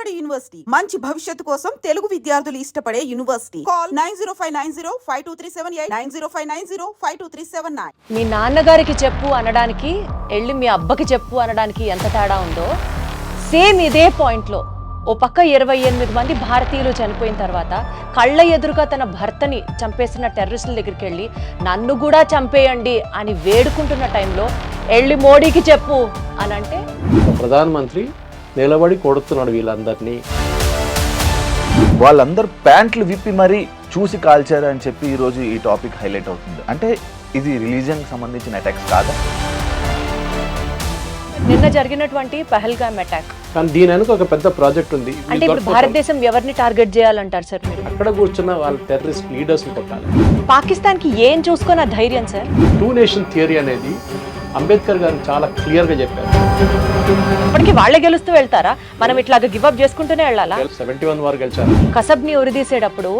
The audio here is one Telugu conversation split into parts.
నిలబడే యూనివర్సిటీ, మంచి భవిష్యత్తు కోసం తెలుగు విద్యార్థులు ఇష్టపడే యూనివర్సిటీ. కాల్ 9059052378 9059052379. మీ నాన్నగారికి చెప్పు అనడానికి వెళ్ళి మీ అబ్బకి చెప్పు అనడానికి ఎంత తేడా ఉందో సేమ్ ఇదే పాయింట్లో ఓ పక్క 28 మంది భారతీయులు చనిపోయిన తర్వాత కళ్ళ ఎదురుగా తన భర్తని చంపేసిన టెర్రరిస్టుల దగ్గరికి వెళ్ళి నన్ను కూడా చంపేయండి అని వేడుకుంటున్న టైంలో వెళ్ళి మోడీకి చెప్పు అని అంటే ప్రధానమంత్రి నిలబడి కొడుతున్నాడు వీళ్ళందరినీ. వాళ్ళందరూ ప్యాంట్లు విప్పి మరీ చూసి కాల్చారు అని చెప్పి ఈరోజు ఈ టాపిక్ హైలైట్ అవుతుంది. అంటే ఇది రిలీజియన్కి సంబంధించిన అటాక్స్ కాదా? నిన్న జరిగినటువంటి పహల్గామ్ అటాక్, కానీ దీని వెనుక ఒక పెద్ద ప్రాజెక్ట్ ఉంది. అంటే ఇప్పుడు భారతదేశం ఎవరిని టార్గెట్ చేయాలంటారు సార్ మీరు? అక్కడ కూర్చున్న వాళ్ళ టెర్రరిస్ట్ లీడర్స్ కొట్టాలి. పాకిస్తాన్ కి ఏం చూసుకొని ఆ ధైర్యం సార్? టూ నేషన్ థియరీ అనేది అంబేద్కర్ గారు చాలా క్లియర్ గా చెప్పారు. ఇప్పటికీ వాళ్ళే గెలుస్తూ వెళ్తారా? మనం ఇట్లాగా గివ్ అప్ చేసుకుంటూనే వెళ్ళాలా? 71 వారు గెలిచారు. కసబ్ ని ఉరిదీసేటప్పుడు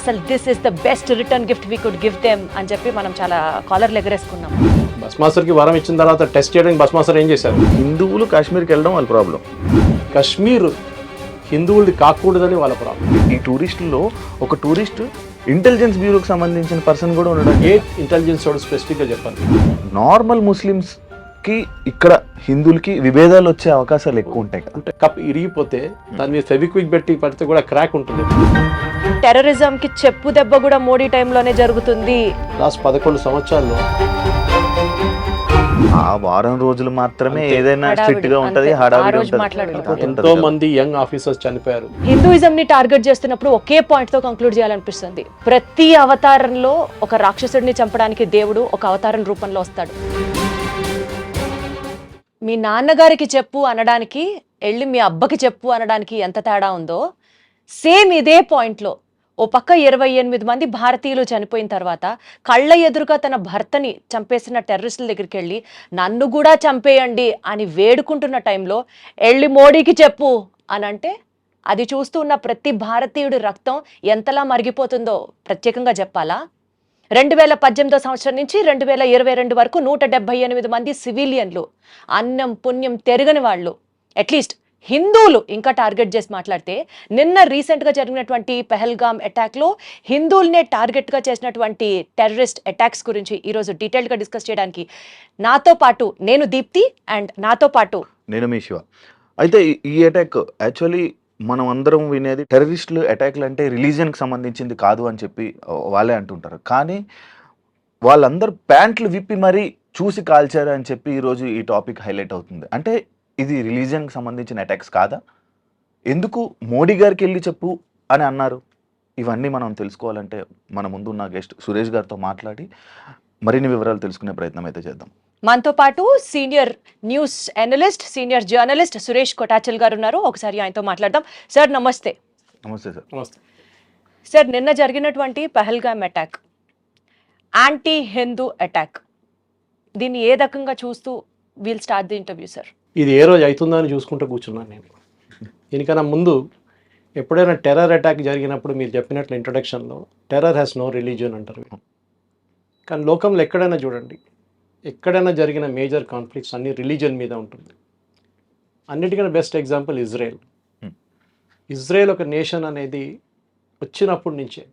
అసలు this is the best return gift we could give them అని చెప్పి మనం చాలా కాలర్లు ఎగరేసుకున్నాం. బస్ మాస్టర్ కి వరం ఇచ్చిన తర్వాత టెస్ట్ చేయడానికి బస్ మాస్టర్ ఏం చేశారు? హిందువులు కాశ్మీర్కి వెళ్ళడం వాళ్ళ ప్రాబ్లం. కశ్మీర్ హిందువులది కాకూడదని వాళ్ళ ప్రాబ్లం. ఈ టూరిస్టుల్లో ఒక టూరిస్ట్ ఇంటెలిజెన్స్ బ్యూరోకి సంబంధించిన పర్సన్ కూడా ఉండడం. ఏ ఇంటెలిజెన్స్ వాడు స్పెసిఫిక్గా చెప్పాలి. నార్మల్ ముస్లిమ్స్కి ఇక్కడ హిందువులకి విభేదాలు వచ్చే అవకాశాలు ఎక్కువ ఉంటాయి కదా. అంటే కప్ ఇరిగిపోతే దాని మీద ఫెవిక్విక్ పెట్టి పడితే కూడా క్రాక్ ఉంటుంది. టెర్రరిజం కి చెప్పు దెబ్బ కూడా మోడీ టైంలోనే జరుగుతుంది. లాస్ట్ 11 సంవత్సరాల్లో ఆ వారం రోజులు మాత్రమే ఏదైనా స్ట్రిక్ట్ గా ఉంటది, హడావిడి ఉంటది. ఎంతో మంది యంగ్ ఆఫీసర్స్ చనిపోయారు. హిందూయిజం ని టార్గెట్ చేస్తున్నప్పుడు ఒకే పాయింట్ తో కంక్లూడ్ చేయాలనిపిస్తుంది. ప్రతి అవతారంలో ఒక రాక్షసుడిని చంపడానికి దేవుడు ఒక అవతారం రూపంలో వస్తాడు. మీ నాన్నగారికి చెప్పు అనడానికి వెళ్ళి మీ అబ్బకి చెప్పు అనడానికి ఎంత తేడా ఉందో సేమ్ ఇదే పాయింట్లో ఓ పక్క 28 మంది భారతీయులు చనిపోయిన తర్వాత కళ్ళ ఎదురుగా తన భర్తని చంపేసిన టెర్రరిస్టుల దగ్గరికి వెళ్ళి నన్ను కూడా చంపేయండి అని వేడుకుంటున్న టైంలో వెళ్ళి మోడీకి చెప్పు అని అంటే అది చూస్తూ ఉన్న ప్రతి భారతీయుడి రక్తం ఎంతలా మరిగిపోతుందో ప్రత్యేకంగా చెప్పాలా? 2018 సంవత్సరం నుంచి 2022 వరకు 178 మంది సివిలియన్లు, అన్నం పుణ్యం తెరగని వాళ్ళు, అట్లీస్ట్ హిందువులు ఇంకా టార్గెట్ చేసి మాట్లాడితే నిన్న రీసెంట్గా జరిగినటువంటి పహల్గామ్ అటాక్లో హిందువులనే టార్గెట్గా చేసినటువంటి టెర్రరిస్ట్ అటాక్స్ గురించి ఈరోజు డీటెయిల్గా డిస్కస్ చేయడానికి నాతో పాటు నేను దీప్తి అండ్ నాతో పాటు నేను మీ శివ. అయితే ఈ అటాక్ యాక్చువల్లీ మనం అందరం వినేది టెర్రరిస్టులు అటాక్లు అంటే రిలీజియన్కి సంబంధించింది కాదు అని చెప్పి వాళ్ళే అంటుంటారు. కానీ వాళ్ళందరూ ప్యాంట్లు విప్పి మరీ చూసి కాల్చారు అని చెప్పి ఈరోజు ఈ టాపిక్ హైలైట్ అవుతుంది. అంటే ఇది రిలీజియన్కి సంబంధించిన అటాక్స్ కాదా? ఎందుకు మోడీ గారికి వెళ్ళి చెప్పు అని అన్నారు? ఇవన్నీ మనం తెలుసుకోవాలంటే మన ముందున్న గెస్ట్ సురేష్ గారితో మాట్లాడి మరిన్ని వివరాలు తెలుసుకునే ప్రయత్నం అయితే చేద్దాం. మనతో పాటు senior news analyst, senior journalist Suresh Kotachal గారు ఉన్నారు. ఒకసారి ఆయనతో మాట్లాడదాం. సార్ నమస్తే. నమస్తే సార్. నమస్తే సార్, నిన్న జరిగినటువంటి Pahalgam attack anti Hindu attack, దీన్ని ఏ రకంగా చూస్తూ we'll start the interview sir? ఇది ఏ రోజు అవుతుందో అని చూసుకుంటూ కూర్చున్నాను నేను. దీనికన్నా ముందు ఎప్పుడైనా టెర్రర్ అటాక్ జరిగినప్పుడు మీరు చెప్పినట్లు ఇంట్రొడక్షన్లో టెర్రర్ హ్యాస్ నో రిలీజియన్ అంటారు. కానీ లోకంలో ఎక్కడైనా చూడండి, ఎక్కడైనా జరిగిన మేజర్ కాన్ఫ్లిక్ట్స్ అన్ని రిలీజియన్ మీద ఉంటుంది. అన్నిటికన్నా బెస్ట్ ఎగ్జాంపుల్ ఇజ్రాయెల్. ఇజ్రాయెల్ ఒక నేషన్ అనేది వచ్చినప్పటి నుంచే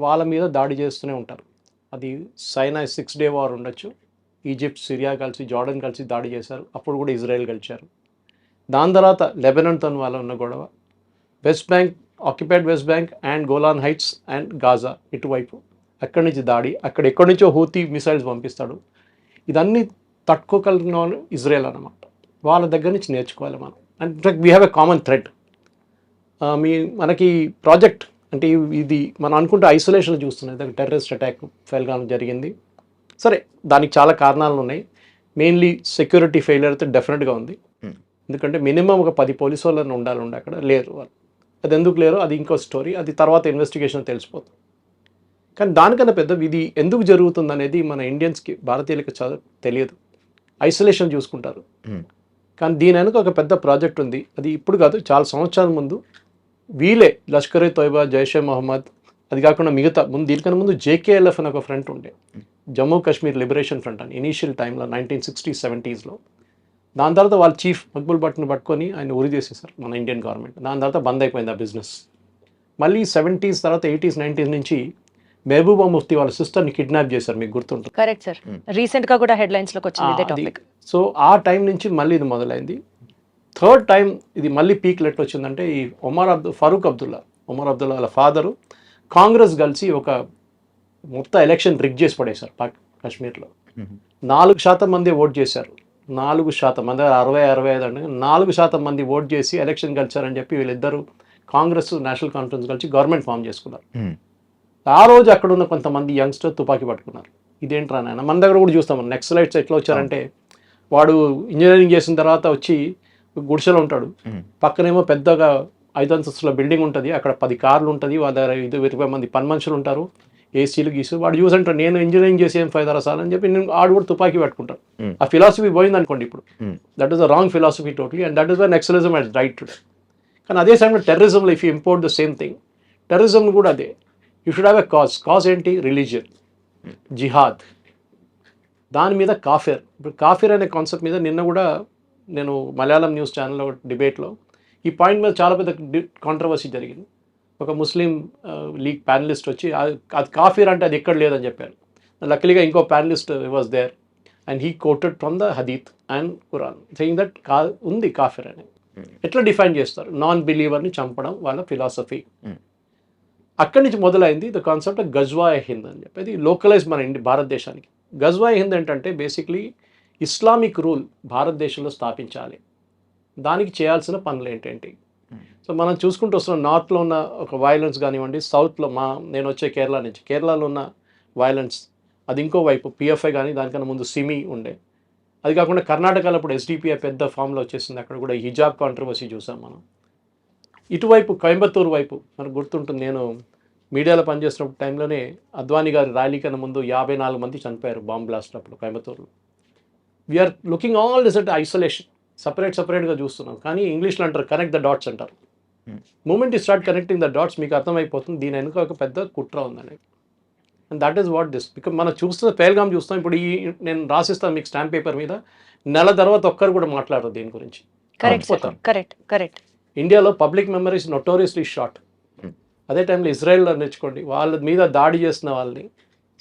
వాళ్ళ మీద దాడి చేస్తూనే ఉంటారు. అది సైనా 6 డే వార్ ఉండొచ్చు, ఈజిప్ట్, సిరియా కలిసి, జార్డన్ కలిసి దాడి చేశారు, అప్పుడు కూడా ఇజ్రాయెల్ గెలిచారు. దాని తర్వాత లెబనాన్తో వాళ్ళ ఉన్న గొడవ, west bank, occupied west bank and Golan heights and Gaza ఇటువైపు, అక్కడి నుంచి దాడి, ఎక్కడి నుంచో హూతీ మిసైల్స్ పంపిస్తాడు. ఇదన్నీ తట్టుకోగలిగిన వాళ్ళు ఇజ్రాయెల్ అన్నమాట. వాళ్ళ దగ్గర నుంచి నేర్చుకోవాలి మనం. And in fact we have a common thread. మనకి ప్రాజెక్ట్ అంటే ఇది మనం అనుకుంటే ఐసోలేషన్ చూస్తున్నాయి. టెర్రరిస్ట్ అటాక్ పహల్గామ్ జరిగింది. సరే, దానికి చాలా కారణాలు ఉన్నాయి. మెయిన్లీ సెక్యూరిటీ ఫెయిలియర్ అయితే డెఫినెట్గా ఉంది. ఎందుకంటే మినిమం ఒక 10 పోలీసు వాళ్ళని ఉండాలి అక్కడ, లేరు వాళ్ళు. అది ఎందుకు లేరు అది ఇంకో స్టోరీ, అది తర్వాత ఇన్వెస్టిగేషన్ తెలిసిపోతుంది. కానీ దానికన్నా పెద్ద ఇది ఎందుకు జరుగుతుంది అనేది మన ఇండియన్స్కి, భారతీయులకి తెలియదు. ఐసోలేషన్ చూసుకుంటారు. కానీ దీని వెనుక ఒక పెద్ద ప్రాజెక్ట్ ఉంది. అది ఇప్పుడు కాదు, చాలా సంవత్సరాల ముందు వీలే లష్కర్ ఏ తోయిబా, జైషే మొహమ్మద్, అది కాకుండా మిగతా దీనికన్నా ముందు JKLF అని ఒక ఫ్రంట్ ఉండే, జమ్మూ కాశ్మీర్ లిబరేషన్ ఫ్రంట్ అని. ఇనీషియల్ టైంలో 1960s, 70sలో దాని తర్వాత వాళ్ళ చీఫ్ మక్బుల్ భట్ని పట్టుకొని ఆయన ఉరి చేసేసారు మన ఇండియన్ గవర్నమెంట్. దాని తర్వాత బంద్ అయిపోయింది ఆ బిజినెస్. మళ్ళీ 70s తర్వాత 80s 90s నుంచి మెహబూబా ముఫ్తీ వాళ్ళ సిస్టర్ని కిడ్నాప్ చేశారు, మీకు గుర్తుంటుంది. కరెక్ట్ సార్, రీసెంట్ గా కూడా హెడ్లైన్స్ లోకి వచ్చింది ఇదే టాపిక్. సో ఆ టైం నుంచి మళ్ళీ ఇది మొదలైంది. థర్డ్ టైం ఇది మళ్ళీ పీక్ లెట్ వచ్చిందంటే ఈ ఫరూక్ అబ్దుల్లా వాళ్ళ ఫాదరు కాంగ్రెస్ కలిసి ఒక మొత్తం ఎలక్షన్ రిగ్ చేసి పడేశారు కాశ్మీర్లో. 4% మంది ఓట్ చేశారు. 4% మంది, 65 అంటే 4% మంది ఓట్ చేసి ఎలక్షన్ గెలిచారని చెప్పి వీళ్ళిద్దరూ కాంగ్రెస్ నేషనల్ కాన్ఫరెన్స్ కలిసి గవర్నమెంట్ ఫామ్ చేసుకున్నారు. ఆ రోజు అక్కడ ఉన్న కొంతమంది యంగ్స్టర్ తుపాకీ పట్టుకున్నారు. ఇదేంట్రా నాయన, మన దగ్గర కూడా చూస్తాం. నెక్సలైట్స్ ఎట్లా వచ్చారంటే, వాడు ఇంజనీరింగ్ చేసిన తర్వాత వచ్చి గుడిసెలో ఉంటాడు, పక్కనేమో పెద్దగా 5 అంతస్తుల బిల్డింగ్ ఉంటుంది, అక్కడ 10 కార్లు ఉంటుంది, వాళ్ళ దగ్గర 20 మంది పని మనుషులు ఉంటారు, ఏసీలు గీసు. వాడు చూసి అంటాడు నేను ఇంజనీరింగ్ చేసి ఏం ఫైదా సార్ అని చెప్పి నేను ఆడు కూడా తుపాకీ పట్టుకుంటాడు. ఆ ఫిలాసఫీ పోయింది అనుకోండి ఇప్పుడు. That is the wrong philosophy totally, and that is why naxalism has right today. కానీ అదే సమయంలో టెర్రరిజంలో if you import the same thing, terrorism కూడా అదే. You should have a cause ఏంటి? రిలీజియన్, జిహాద్, దాని మీద కాఫిర్. ఇప్పుడు కాఫిర్ అనే కాన్సెప్ట్ మీద నిన్న కూడా నేను మలయాళం న్యూస్ ఛానల్లో డిబేట్లో ఈ పాయింట్ మీద చాలా పెద్ద కాంట్రవర్సీ జరిగింది. ఒక ముస్లిం లీగ్ ప్యానలిస్ట్ వచ్చి అది కాఫిర్ అంటే అది ఎక్కడ లేదని చెప్పారు. లక్కలీగా ఇంకో panelist was there and he quoted from the Hadith and Quran saying that ఉంది కాఫిర్ అని. ఎట్లా డిఫైన్ చేస్తారు? నాన్ బిలీవర్ని చంపడం వాళ్ళ ఫిలాసఫీ. అక్కడి నుంచి మొదలైంది ద కాన్సెప్ట్ ఆఫ్ గజ్వా-ఏ హింద్ అని చెప్పేది లోకలైజ్ మన భారతదేశానికి. గజ్వా-ఏ హింద్ ఏంటంటే బేసిక్లీ ఇస్లామిక్ రూల్ భారతదేశంలో స్థాపించాలి, దానికి చేయాల్సిన పనులు ఏంటేంటి. సో మనం చూసుకుంటూ వస్తున్నాం, నార్త్లో ఉన్న ఒక వైలెన్స్ కానివ్వండి, సౌత్లో నేను వచ్చే కేరళ నుంచి, కేరళలో ఉన్న వైలెన్స్ అది ఇంకో వైపు పిఎఫ్ఐ కానీ దానికన్నా ముందు సిమి ఉండే. అది కాకుండా కర్ణాటకలో ఇప్పుడు ఎస్డిపిఐ పెద్ద ఫామ్లో వచ్చేసింది, అక్కడ కూడా హిజాబ్ కాంట్రవర్సీ చూసాం మనం. ఇటువైపు కోయంబత్తూరు వైపు మనకు గుర్తుంటుంది, నేను మీడియాలో పనిచేస్తున్న టైంలోనే అద్వానీ గారి ర్యాలీ కన్నా ముందు 54 మంది చనిపోయారు బాంబ్ బ్లాస్ట్ అప్పుడు కోయంబత్తూరులో. We are looking all this at isolation, సపరేట్గా చూస్తున్నాం. కానీ ఇంగ్లీష్లో అంటారు కనెక్ట్ ద డాట్స్ అంటారు. మూమెంట్ ఈ స్టార్ట్ కనెక్టింగ్ ద డాట్స్ మీకు అర్థమైపోతుంది దీని వెనుక ఒక పెద్ద కుట్ర ఉందని. And that is what this. Because మనం చూస్తున్న పేల్గామ్ చూస్తాం. ఇప్పుడు నేను రాసిస్తాను మీకు స్టాంప్ పేపర్ మీద, నెల తర్వాత ఒక్కరు కూడా మాట్లాడరు దీని గురించి. కరెక్ట్. ఇండియాలో పబ్లిక్ మెమరీస్ నోటోరియస్లీ షార్ట్. అదే టైంలో ఇజ్రాయెల్లో నేర్చుకోండి, వాళ్ళ మీద దాడి చేసిన వాళ్ళని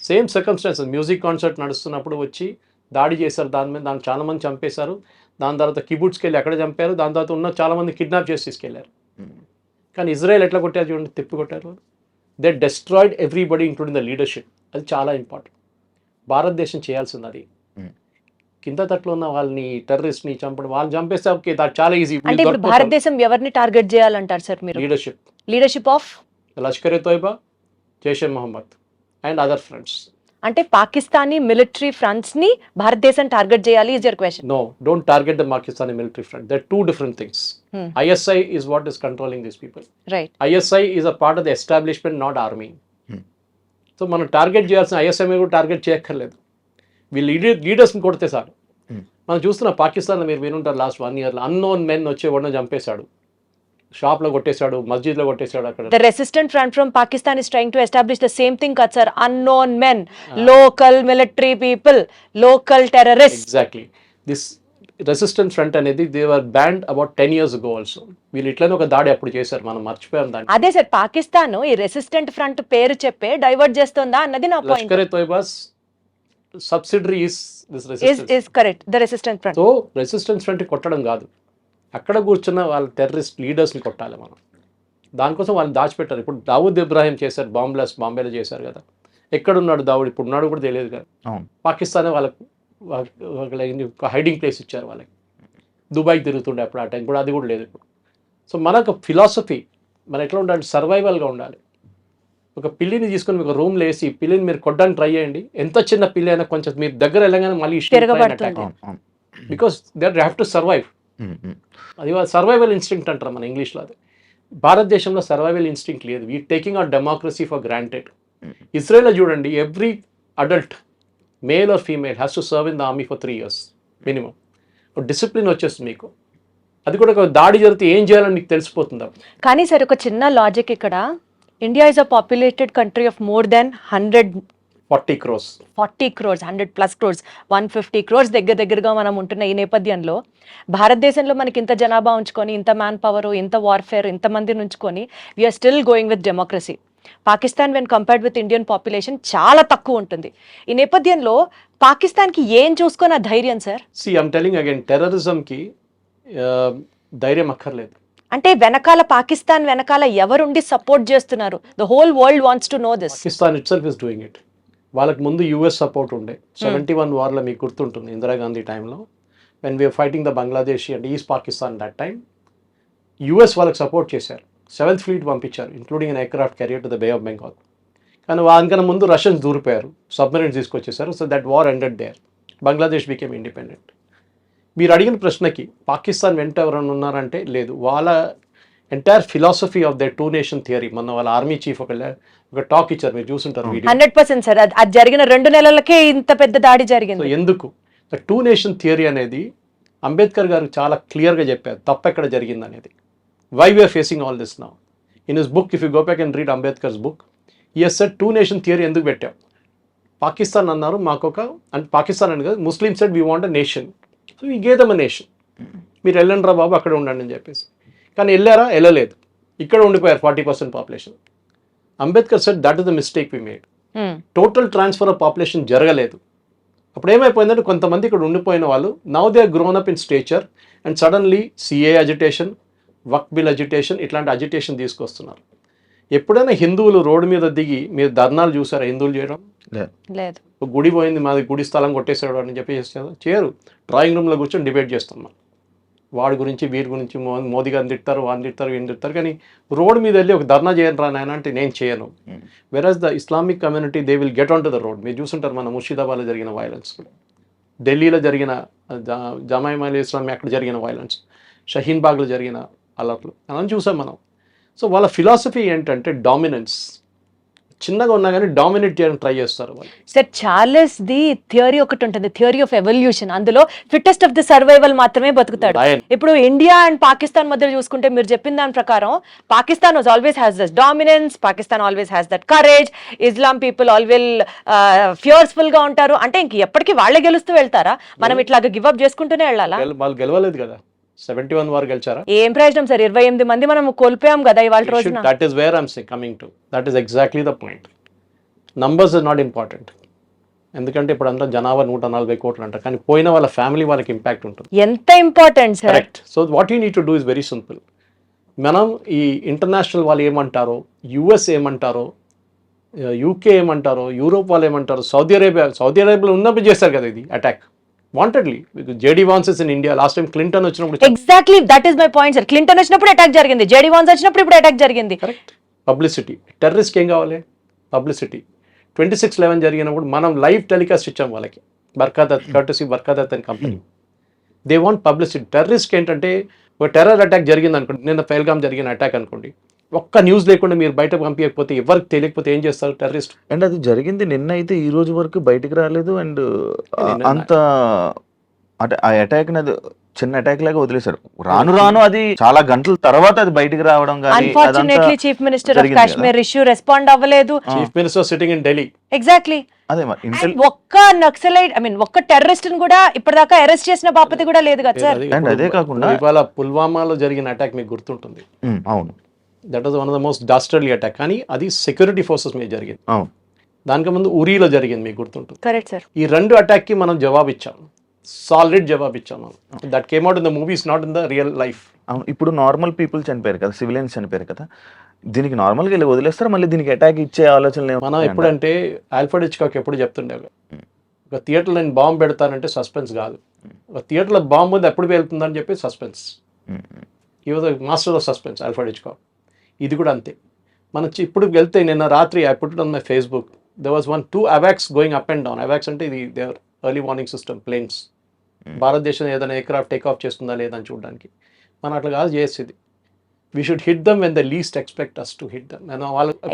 సేమ్ సర్కమ్స్టాన్సెస్, మ్యూజిక్ కాన్సర్ట్ నడుస్తున్నప్పుడు వచ్చి దాడి చేశారు, దాన్ని చాలామంది చంపేశారు. దాని తర్వాత కిబుట్స్కి వెళ్ళి అక్కడ చంపారు, దాని తర్వాత ఉన్న చాలామంది కిడ్నాప్ చేసి తీసుకెళ్లారు. కానీ ఇజ్రాయెల్ ఎట్లా కొట్టారు చూడండి, తిప్పి కొట్టారు. They destroyed everybody including the leadership. అది చాలా ఇంపార్టెంట్. భారతదేశం చేయాల్సింది అది. కింద తట్లో ఉన్న వాళ్ళని టెర్రరిస్ట్ని చంపడం, వాళ్ళు చంపేస్తే ఓకే, దాట్ చాలా ఈజీ. అంటే ఇప్పుడు భారతదేశం ఎవరిని టార్గెట్ చేయాలంటారు సార్ మీరు? Leadership of Lashkar-e-Taiba, Jaish-e-Mohammed and other friends. అంటే పాకిస్తానీ మిలిటరీ ఫ్రంట్స్ ని భారతదేశం టార్గెట్ చేయాలి is your question? No, don't target the Pakistani military front. They're two different things. ISI is what is controlling these people. Right. ISI is a part of the establishment, not army. So మనం టార్గెట్ చేయాల్సిన ISI మీద కూడా టార్గెట్ చేయక్కర్లేదు. వీళ్ళు లీడర్స్ని కొడితే సార్. మనం చూస్తున్న పాకిస్తాన్లో మీరు వినుంటారు లాస్ట్ 1 year అన్నోన్ మెన్ వచ్చి ఎవరినో చంపేశాడు, షాప్లో కొట్టేశాడు, మస్జిద్లో కొట్టేశాడు. అక్కడ the resistant front from Pakistan is trying to establish the same thing kad sir, unknown men, local military people, local terrorists. Exactly. This resistance front అనేది they were banned about 10 years ago also. వీళ్ళు ఇట్లనే ఒక దాడి అప్పుడు చేశారు, మనం మర్చిపోయాం దాన్ని. అదే సార్, పాకిస్తాన్ ఈ రెసిస్టెంట్ ఫ్రంట్ పేరు చెప్పే డైవర్ట్ చేస్తుందా అన్నది నా point. Lashkar-e-Taiba's subsidiary is this resistance. is correct, the resistant front. So resistance front కొట్టడం కాదు, అక్కడ కూర్చున్న వాళ్ళ టెర్రరిస్ట్ లీడర్స్ని కొట్టాలి మనం. దానికోసం వాళ్ళని దాచిపెట్టారు. ఇప్పుడు దావూద్ ఇబ్రాహిం చేశారు, బాంబ్ బ్లాస్ట్ బాంబేలో చేశారు కదా. ఎక్కడున్నాడు దావూద్? ఇప్పుడు ఉన్నాడు కూడా తెలియదు కదా. పాకిస్తానే వాళ్ళకి హైడింగ్ ప్లేస్ ఇచ్చారు వాళ్ళకి. దుబాయ్కి తిరుగుతుండే అప్పుడు, ఆ టైం కూడా అది కూడా లేదు ఇప్పుడు. సో మనకు ఫిలాసఫీ మనం ఎట్లా ఉండాలి, సర్వైవల్గా ఉండాలి. ఒక పిల్లిని తీసుకొని మీకు రూమ్లో వేసి పిల్లిని మీరు కొట్టడానికి ట్రై చేయండి, ఎంత చిన్న పిల్లి అయినా కొంచెం మీరు దగ్గర వెళ్ళగానే మళ్ళీ because they have to survive. అది సర్వైవల్ ఇన్స్టింక్ట్ అంటారు మన ఇంగ్లీష్లో. అది భారతదేశంలో సర్వైవల్ ఇన్స్టింక్ట్ లేదు. We taking our democracy for granted. ఇజ్రాయెల్లో చూడండి, every adult male or female has to serve in the army for 3 years minimum. Discipline వచ్చేస్తుంది మీకు. అది కూడా ఒక దాడి జరిగితే ఏం చేయాలని మీకు తెలిసిపోతుంది. కానీ సార్ ఒక చిన్న లాజిక్ ఇక్కడ, India is a populated country of more than 100 40 crores. 40 crores, 100+ crores, 150 crores దగ్గరగా మనం ఉంటున్న ఈ నేపథ్యంలో భారతదేశంలో మనకి ఇంత జనాభా ఉంచుకొని, ఇంత మ్యాన్ పవర్, ఇంత వార్ఫేర్, ఇంతమందిని ఉంచుకొని we are still going with democracy. Pakistan when compared with Indian population చాలా తక్కువ ఉంటుంది. ఈ నేపథ్యంలో పాకిస్తాన్కి ఏం చూసుకొని ఆ ధైర్యం sir? See, I'm telling you again, టెర్రరిజంకి ధైర్యం అక్కర్లేదు. అంటే పాకిస్తాన్ వెనకాల ఎవరుండి సపోర్ట్ చేస్తున్నారు? The whole world wants to know this. Pakistan it self is doing it. వాళ్ళకి ముందు యుఎస్ సపోర్ట్ ఉండే 71 వార్లో మీకు గుర్తుంటుంది, ఇందిరాగాంధీ టైంలో when we are fighting the Bangladeshi and East Pakistan that time US వాళ్ళకి సపోర్ట్ చేశారు. 7th ఫ్లీట్ పంపించారు, including an aircraft carrier to the Bay of Bengal. కానీ దానికన్నా ముందు రష్యన్స్ దూరిపోయారు, సబ్మెరైన్స్ తీసుకొచ్చేసారు. So that war ended there, Bangladesh became independent. మీరు అడిగిన ప్రశ్నకి పాకిస్తాన్ వెంట ఎవరైనా ఉన్నారంటే లేదు. వాళ్ళ entire philosophy of the 2 nation theory, మొన్న వాళ్ళ ఆర్మీ చీఫ్ ఒక టాక్ ఇచ్చారు, మీరు చూసుంటారు వీడియో. 100% సార్, అది జరిగిన 2 నెలలకే ఇంత పెద్ద దాడి సో జరిగింది. ఎందుకు ద 2 నేషన్ థియరీ అనేది అంబేద్కర్ గారు చాలా క్లియర్గా చెప్పారు తప్పు ఎక్కడ జరిగింది అనేది. Why we are facing all this now in his book. If you go back and read Ambedkar's book, ఈ సెట్ 2 నేషన్ థియరీ ఎందుకు పెట్టాం. పాకిస్తాన్ అన్నారు మాకొక, అంటే పాకిస్తాన్ అని కాదు, Muslim said we want a nation, so ఈ గేదమ్ అ నేషన్, మీరు వెళ్ళండి రా బాబు అక్కడ ఉండండి అని చెప్పేసి. కానీ వెళ్ళారా? వెళ్ళలేదు, ఇక్కడ ఉండిపోయారు 40% population. Ambedkar said that is the mistake we made. Total transfer of population జరగలేదు. అప్పుడు ఏమైపోయిందంటే కొంతమంది ఇక్కడ ఉండిపోయిన వాళ్ళు now they are grown up in stature and suddenly CA agitation, వక్ బిల్ అజిటేషన్, ఇట్లాంటి అజిటేషన్ తీసుకొస్తున్నారు. ఎప్పుడైనా హిందువులు రోడ్డు మీద దిగి మీరు ధర్నాలు చూసారా హిందువులు చేయడం? లేదు. గుడి పోయింది, మాది గుడి స్థలం కొట్టేసాడు అని చెప్పి చేయరు. డ్రాయింగ్ రూమ్లో కూర్చొని డిబేట్ చేస్తున్నాం, వాడి గురించి వీరి గురించి, మోదీ గారిని తిడతారు, వాడిని తిడతారు, వీడిని తిడతారు. కానీ రోడ్ మీద వెళ్ళి ఒక ధర్నా చేయను రా నాయన అంటే నేను చేయను. వెరాజ్ the Islamic community they will get on to the road. మీరు చూసుంటారు మన ముర్షిదాబాద్లో జరిగిన వైలెన్స్, ఢిల్లీలో జరిగిన జమాయిల్ ఇస్లామీ అక్కడ జరిగిన వైలెన్స్, షహీన్ బాగ్లో జరిగిన అలర్ట్లు అని చూసాం మనం. సో వాళ్ళ ఫిలాసఫీ ఏంటంటే డామినెన్స్. చిన్నగా ఉన్నా కానీ డామినేట్ చేయడానికి ట్రై చేస్తారు వాళ్ళు. సార్ చార్లెస్ ది థియరీ ఒకటి ఉంటుంది, థియరీ ఆఫ్ ఎవల్యూషన్. అందులో ఫిట్టెస్ట్ ఆఫ్ ది సర్వైవల్ మాత్రమే బతుకుతాడు. ఇప్పుడు ఇండియా అండ్ పాకిస్తాన్ మధ్య చూసుకుంటే మీరు చెప్పిన దాని ప్రకారం Pakistan was always has that dominance, Pakistan always has that courage, Islam people always fearful గా ఉంటారు. అంటే ఇంక ఎప్పటికీ వాళ్ళే గెలుస్తూ వెళ్తారా? మనం ఇట్లాగా గివ్ అప్ చేసుకుంటూనే వెళ్ళాలా? వాళ్ళు గెలవలేదు కదా, 71 వారు గెలిచారా? ఏం ప్రయోజనం సార్? 28 మంది మనం కోల్పోయాం కదా ఇవాళ రోజున. That is where I'm coming to. That is exactly the point. Numbers is not important. ఎందుకంటే ఇప్పుడు అంతా జనాభా 140 కోట్లు అంటారు, కానీ పోయిన వాళ్ళ ఫ్యామిలీ వాళ్ళకి ఇంపాక్ట్ ఉంటుంది. ఎంత important sir. Correct. So what you need to do is very simple. మనం ఈ ఇంటర్నేషనల్ వాళ్ళు ఏమంటారో, యుఎస్ ఏమంటారో, యూకే ఏమంటారో, యూరోప్ వాళ్ళు ఏమంటారో, సౌదీ అరేబియాలో ఉన్నప్పుడు చేస్తారు కదా ఇది attack wantedly. JD Vance in India last time Clinton వచ్చినప్పుడు. Exactly that is my point sir. Clinton వచ్చినప్పుడు అటాక్ జరిగింది, జేడీ వాన్స్ వచ్చినప్పుడు ఇప్పుడు అటాక్ జరిగింది. కరెక్ట్. పబ్లిసిటీ. టెర్రరిస్ట్ ఏం కావాలి? పబ్లిసిటీ. 26/11 జరిగినప్పుడు మనం లైవ్ టెలికాస్ట్ ఇచ్చాం వాళ్ళకి, Barkha Dutt and company. They want publicity. Terrorist ఏంటంటే ఒక టెర్రర్ అటాక్ జరిగింది అనుకోండి, నిన్న పహల్గామ్ జరిగిన అటాక్ అనుకోండి, ఒక్క న్యూస్ లేకుండా మీరు బయటకు పంపించకపోతే, ఎవరికి తెలియకపోతే ఏం చేస్తారు టెర్రరిస్ట్? అండ్ అది జరిగింది నిన్న అయితే ఈ రోజు వరకు బయటికి రాలేదు. అండ్ అంత అంటే ఆ అటాక్ అది చిన్న అటాక్ లాగా వదిలేశారు. రాను అది చాలా గంటల తర్వాత అది బయటికి రావడం. Unfortunately chief minister of Kashmir issue respond అవ్వలేదు. Chief minister sitting in Delhi. Exactly. అదే ఒక్క నక్సలైట్ ఒక్క టెర్రరిస్ట్ ని కూడా ఇప్పటిదాకా అరెస్ట్ చేసిన బాపతి కూడా లేదు కదా సార్. అండ్ అదే కాకుండా ఇవాళ పుల్వామాలో జరిగిన అటాక్ మీకు గుర్తుంటుంది. అవును, that was one of the most dastardly attack. కానీ అది సెక్యూరిటీ ఫోర్సెస్ మీద జరిగింది. అవును, దానికి ముందు ఉరీలో జరిగింది, మీకు గుర్తుంటుంది. Correct sir. ఈ 2 అటాక్కి మనం జవాబు ఇచ్చాం, సాలిడ్ జవాబు ఇచ్చాం. That came out in the movies, not in the real life. అవును. ఇప్పుడు నార్మల్ పీపుల్ చనిపోయారు కదా, సివిలియన్స్ చనిపోయారు కదా, దీనికి నార్మల్గా వెళ్ళి వదిలేస్తారు, మళ్ళీ దీనికి అటాక్ ఇచ్చే ఆలోచన. మనం ఎప్పుడంటే ఆల్ఫ్రెడ్ హిచ్కాక్ ఎప్పుడు చెప్తుండే, ఒక థియేటర్లో నేను బాంబు పెడతానంటే సస్పెన్స్ కాదు, ఒక థియేటర్లో బాంబు ఉంది ఎప్పుడు వెళ్తుందని చెప్పి సస్పెన్స్. ఈ was master of suspense Alfred Hitchcock. ఇది కూడా అంతే. మనం ఇప్పుడు వెళ్తే నిన్న రాత్రి I put it on my Facebook, there was 2 AWACS going up and down. AWACS అంటే ఇది their early warning system planes. భారతదేశం ఏదైనా ఎయిర్క్రాఫ్ట్ టేక్ ఆఫ్ చేస్తుందా లేదని చూడడానికి. మనం అట్లా కాదు చేసేది. We should hit them when they least expect us to hit them.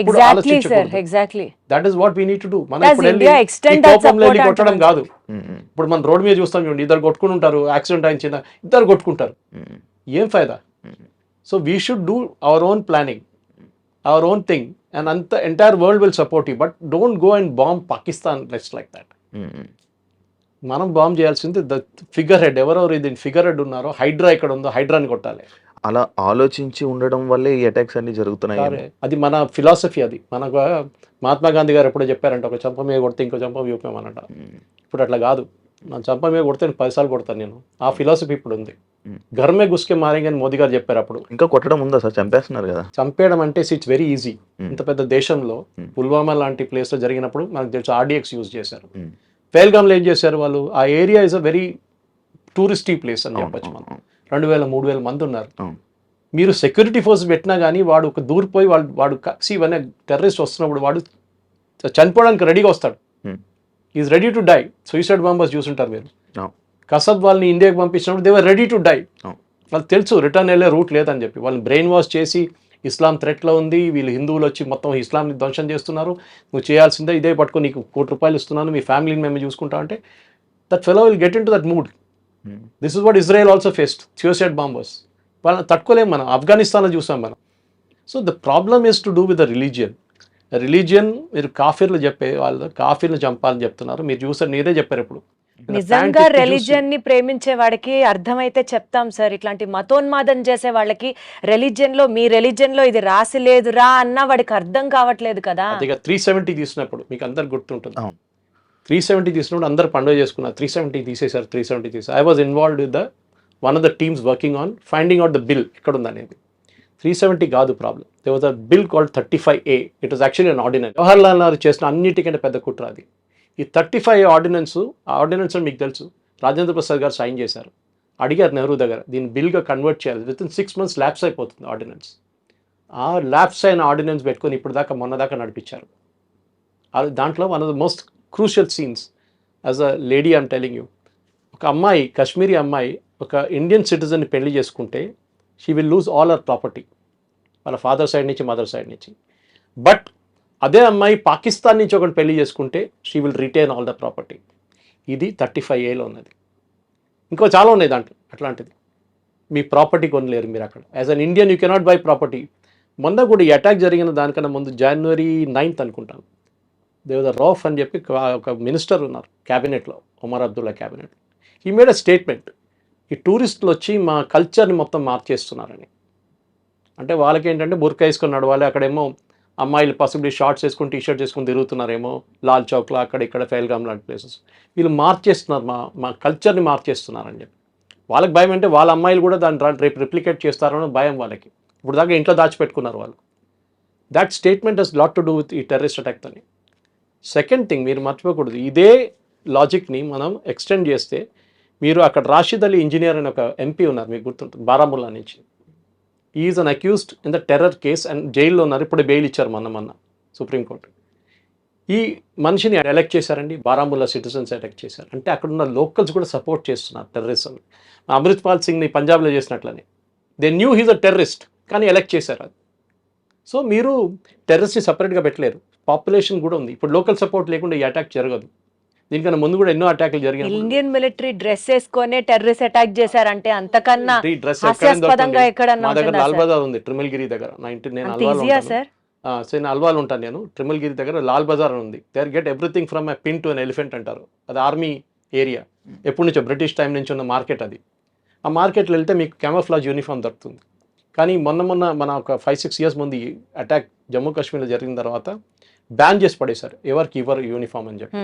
Exactly sir, exactly. That is what we need to do. మనం ఇప్పుడు కొట్టడం కాదు. ఇప్పుడు మనం రోడ్ మీద చూస్తాం చూడండి, ఇద్దరు కొట్టుకుని ఉంటారు, యాక్సిడెంట్ అయిన చిన్న ఇద్దరు కొట్టుకుంటారు, ఏం ఫైదా? So we should do our own planning, our own thing and అంత entire world will support you, but don't go and bomb Pakistan let's like that. మనం బాంబ్ చేయాల్సింది ద ఫిగర్ హెడ్, ఎవరెవరు దీని ఫిగర్ హెడ్ ఉన్నారో, హైడ్రా ఇక్కడ ఉందో హైడ్రాని కొట్టాలి. అలా ఆలోచించి ఉండడం వల్లే ఈ అటాక్స్ అన్ని జరుగుతున్నాయి. అది మన ఫిలాసఫీ. అది మనకు మహాత్మా గాంధీ గారు ఎప్పుడో చెప్పారంట, ఒక చంప మీద కొడితే ఇంకో చంప చూపామన్నట. ఇప్పుడు అట్లా కాదు, నా చంప మీద కొడితే 10 సార్లు కొడతాను నేను. ఆ ఫిలాసఫీ ఇప్పుడు ఉంది. ఘర్మే గుస్కే మారేంగే అని మోదీ గారు చెప్పారు అప్పుడు. ఇంకా కొట్టడం ఉందా సార్? చంపేస్తున్నారు కదా. చంపేయడం అంటే ఇట్స్ వెరీ ఈజీ. ఇంత పెద్ద దేశంలో పుల్వామా లాంటి ప్లేస్లో జరిగినప్పుడు మనకు తెలుసు RDX యూజ్ చేశారు. పేల్గామ్లో ఏం చేశారు వాళ్ళు? ఆ area is a very touristy place అని చెప్పచ్చు. మనం 2,000-3,000 మంది ఉన్నారు. మీరు సెక్యూరిటీ ఫోర్స్ పెట్టినా కానీ వాడు ఒక దూరిపోయి వాడు ఇవన్నీ టెర్రరిస్ట్ వస్తున్నప్పుడు వాడు చనిపోవడానికి రెడీగా వస్తాడు. Is ready to die. Suicide bombers చూసుంటారు మీరు. కసబ్ వాళ్ళని ఇండియాకి పంపించినప్పుడు they were ready to die. వాళ్ళకి తెలుసు రిటర్న్ వెళ్ళే రూట్ లేదని చెప్పి. వాళ్ళని బ్రెయిన్ వాష్ చేసి ఇస్లాం థ్రెట్లో ఉంది, వీళ్ళు హిందువులు వచ్చి మొత్తం ఇస్లాంని ధ్వంసం చేస్తున్నారు, నువ్వు చేయాల్సిందే ఇదే పట్టుకొని నీకు ₹1,00,00,000 ఇస్తున్నాను, మీ ఫ్యామిలీని మేము చూసుకుంటా అంటే that fellow will get in to that mood. This is what Israel also faced, suicide bombers. వాళ్ళని తట్టుకోలేము మనం. ఆఫ్ఘనిస్తాన్లో చూసాం మనం. So the problem is to do with the religion. మీరు కాఫీర్లు చెప్పే వాళ్ళు కాఫీర్లు చంపాలని చెప్తున్నారు. మీరు చూసారు, మీరే చెప్పారు ఇప్పుడు. నిజంగా రిలీజియన్ ని ప్రేమించే వాడికి అర్థమైతే చెప్తాం సార్. ఇట్లాంటి మతోన్మాదం చేసే వాళ్ళకి రిలీజియన్ లో, మీ రిలీజియన్ లో ఇది రాసి లేదురా అన్న వాడికి అర్థం కావట్లేదు కదా. అది 370 తీసినప్పుడు మీకు అందరు గుర్తుంటుంది. 370 తీసినప్పుడు అందరు పండుగ చేసుకున్నారు. 370 తీసేశారు. 370 తీసారు. I was involved with one of the teams working on finding out the bill ఎక్కడ ఉందనేది. 370 కాదు problem. there was a bill called 35A. it was actually an ordinance. Jawaharlal Nehru చేసిన అన్నిటికంటే పెద్ద కుట్ర అది. ఈ 35A ఆర్డినెన్స్ మీకు తెలుసు, రాజేంద్ర ప్రసాద్ గారు సైన్ చేశారు. అడిగారు నెహ్రూ దగ్గర, దీన్ని బిల్గా కన్వర్ట్ చేయాలి, విత్ ఇన్ 6 months ల్యాప్స్ అయిపోతుంది ఆర్డినెన్స్. ఆ ల్యాప్స్ అయిన ఆర్డినెన్స్ పెట్టుకొని ఇప్పుడు దాకా మొన్న దాకా నడిపించారు. దాంట్లో one of the most crucial scenes as a lady I'm telling you, ఒక అమ్మాయి, కాశ్మీరీ అమ్మాయి ఒక ఇండియన్ సిటిజన్ని పెళ్లి చేసుకుంటే she will lose all our property, వాళ్ళ ఫాదర్ సైడ్ నుంచి మదర్ సైడ్ నుంచి. బట్ అదే అమ్మాయి పాకిస్తాన్ నుంచి ఒకటి పెళ్లి చేసుకుంటే she will retain all the property. ఇది 35Aలో ఉన్నది. ఇంకో చాలా ఉన్నాయి దాంట్లో అట్లాంటిది. మీ ప్రాపర్టీ కొనలేరు మీరు అక్కడ. As an Indian you cannot by property. మొన్న కూడా ఈ అటాక్ జరిగిన దానికన్నా ముందు January 9th అనుకుంటాను, దేవద రౌఫ్ అని చెప్పి ఒక మినిస్టర్ ఉన్నారు క్యాబినెట్లో, Omar Abdullah cabinet. He made a statement, ఈ టూరిస్టులు వచ్చి మా కల్చర్ని మొత్తం మార్చేస్తున్నారని. అంటే వాళ్ళకి ఏంటంటే బుర్కా వేసుకొని నడవాలి, అక్కడేమో అమ్మాయిలు పాసిబిలీ షార్ట్స్ వేసుకొని టీషర్ట్స్ వేసుకొని తిరుగుతున్నారేమో లాల్ చౌక్లో అక్కడ ఇక్కడ ఫెయిల్గామ్ లాంటి ప్లేసెస్. వీళ్ళు మార్చేస్తున్నారు, మా కల్చర్ని మార్చేస్తున్నారని చెప్పి. వాళ్ళకి భయం అంటే వాళ్ళ అమ్మాయిలు కూడా దాన్ని రేపు రిప్లికేట్ చేస్తారని భయం వాళ్ళకి. ఇప్పుడు దాకా ఇంట్లో దాచిపెట్టుకున్నారు వాళ్ళు. That statement has lot to do with ఈ టెర్రరిస్ట్ అటాక్ అని. సెకండ్ థింగ్ మీరు మర్చిపోకూడదు, ఇదే లాజిక్ని మనం ఎక్స్టెండ్ చేస్తే మీరు అక్కడ రాషిద్ అలీ ఇంజనీర్ అని ఒక ఎంపీ ఉన్నారు, మీకు గుర్తుంటుంది, బారాముల్లా నుంచి. Is an accused in the terror case and జైల్లో ఉన్నారు. ఇప్పుడు బెయిల్ ఇచ్చారు మొన్న సుప్రీంకోర్టు. ఈ మనిషిని ఎలెక్ట్ చేశారండి, బారాముల్లా సిటిజన్స్ ఎలెక్ట్ చేశారు. అంటే అక్కడ ఉన్న లోకల్స్ కూడా సపోర్ట్ చేస్తున్నారు టెర్రరిజం. అమృత్పాల్ సింగ్ని పంజాబ్లో చేసినట్లని. They knew he's a terrorist, కానీ ఎలెక్ట్ చేశారు అది. సో మీరు టెర్రరిస్ట్ని సపరేట్గా పెట్టలేరు, పాపులేషన్ కూడా ఉంది. ఇప్పుడు లోకల్ సపోర్ట్ లేకుండా ఈ అటాక్ జరగదు. దీనికన్నా ముందు కూడా ఎన్నో అటాక్లు జరిగాయి. ఇండియన్ మిలిటరీ డ్రెస్ వేసుకొని టెర్రరిస్ట్ అటాక్ చేశారంటే అంతకన్నా హాస్యాస్పదంగా ఎక్కడన్నా మా దగ్గర లాల్ బజార్ ఉంది, ట్రిమిల్గిరి దగ్గర. నేను అల్వాల్ ఉంటాను, నేను ట్రిమిల్గిరి దగ్గర లాల్ బజార్ ఉంది. There get everything from a pin to an elephant అంటారు. అది ఆర్మీ ఏరియా, ఎప్పటి నుంచో బ్రిటిష్ టైం నుంచి ఉన్న మార్కెట్ అది. ఆ మార్కెట్లో వెళ్తే మీకు క్యామోఫ్లాజ్ యూనిఫామ్ దొరుకుతుంది. కానీ మొన్న మన ఒక 5-6 years ముందు ఈ అటాక్ జమ్మూ కాశ్మీర్లో జరిగిన తర్వాత బ్యాన్ చేసి పడేశారు, ఎవరికి ఇవ్వరు యూనిఫామ్ అని చెప్పి.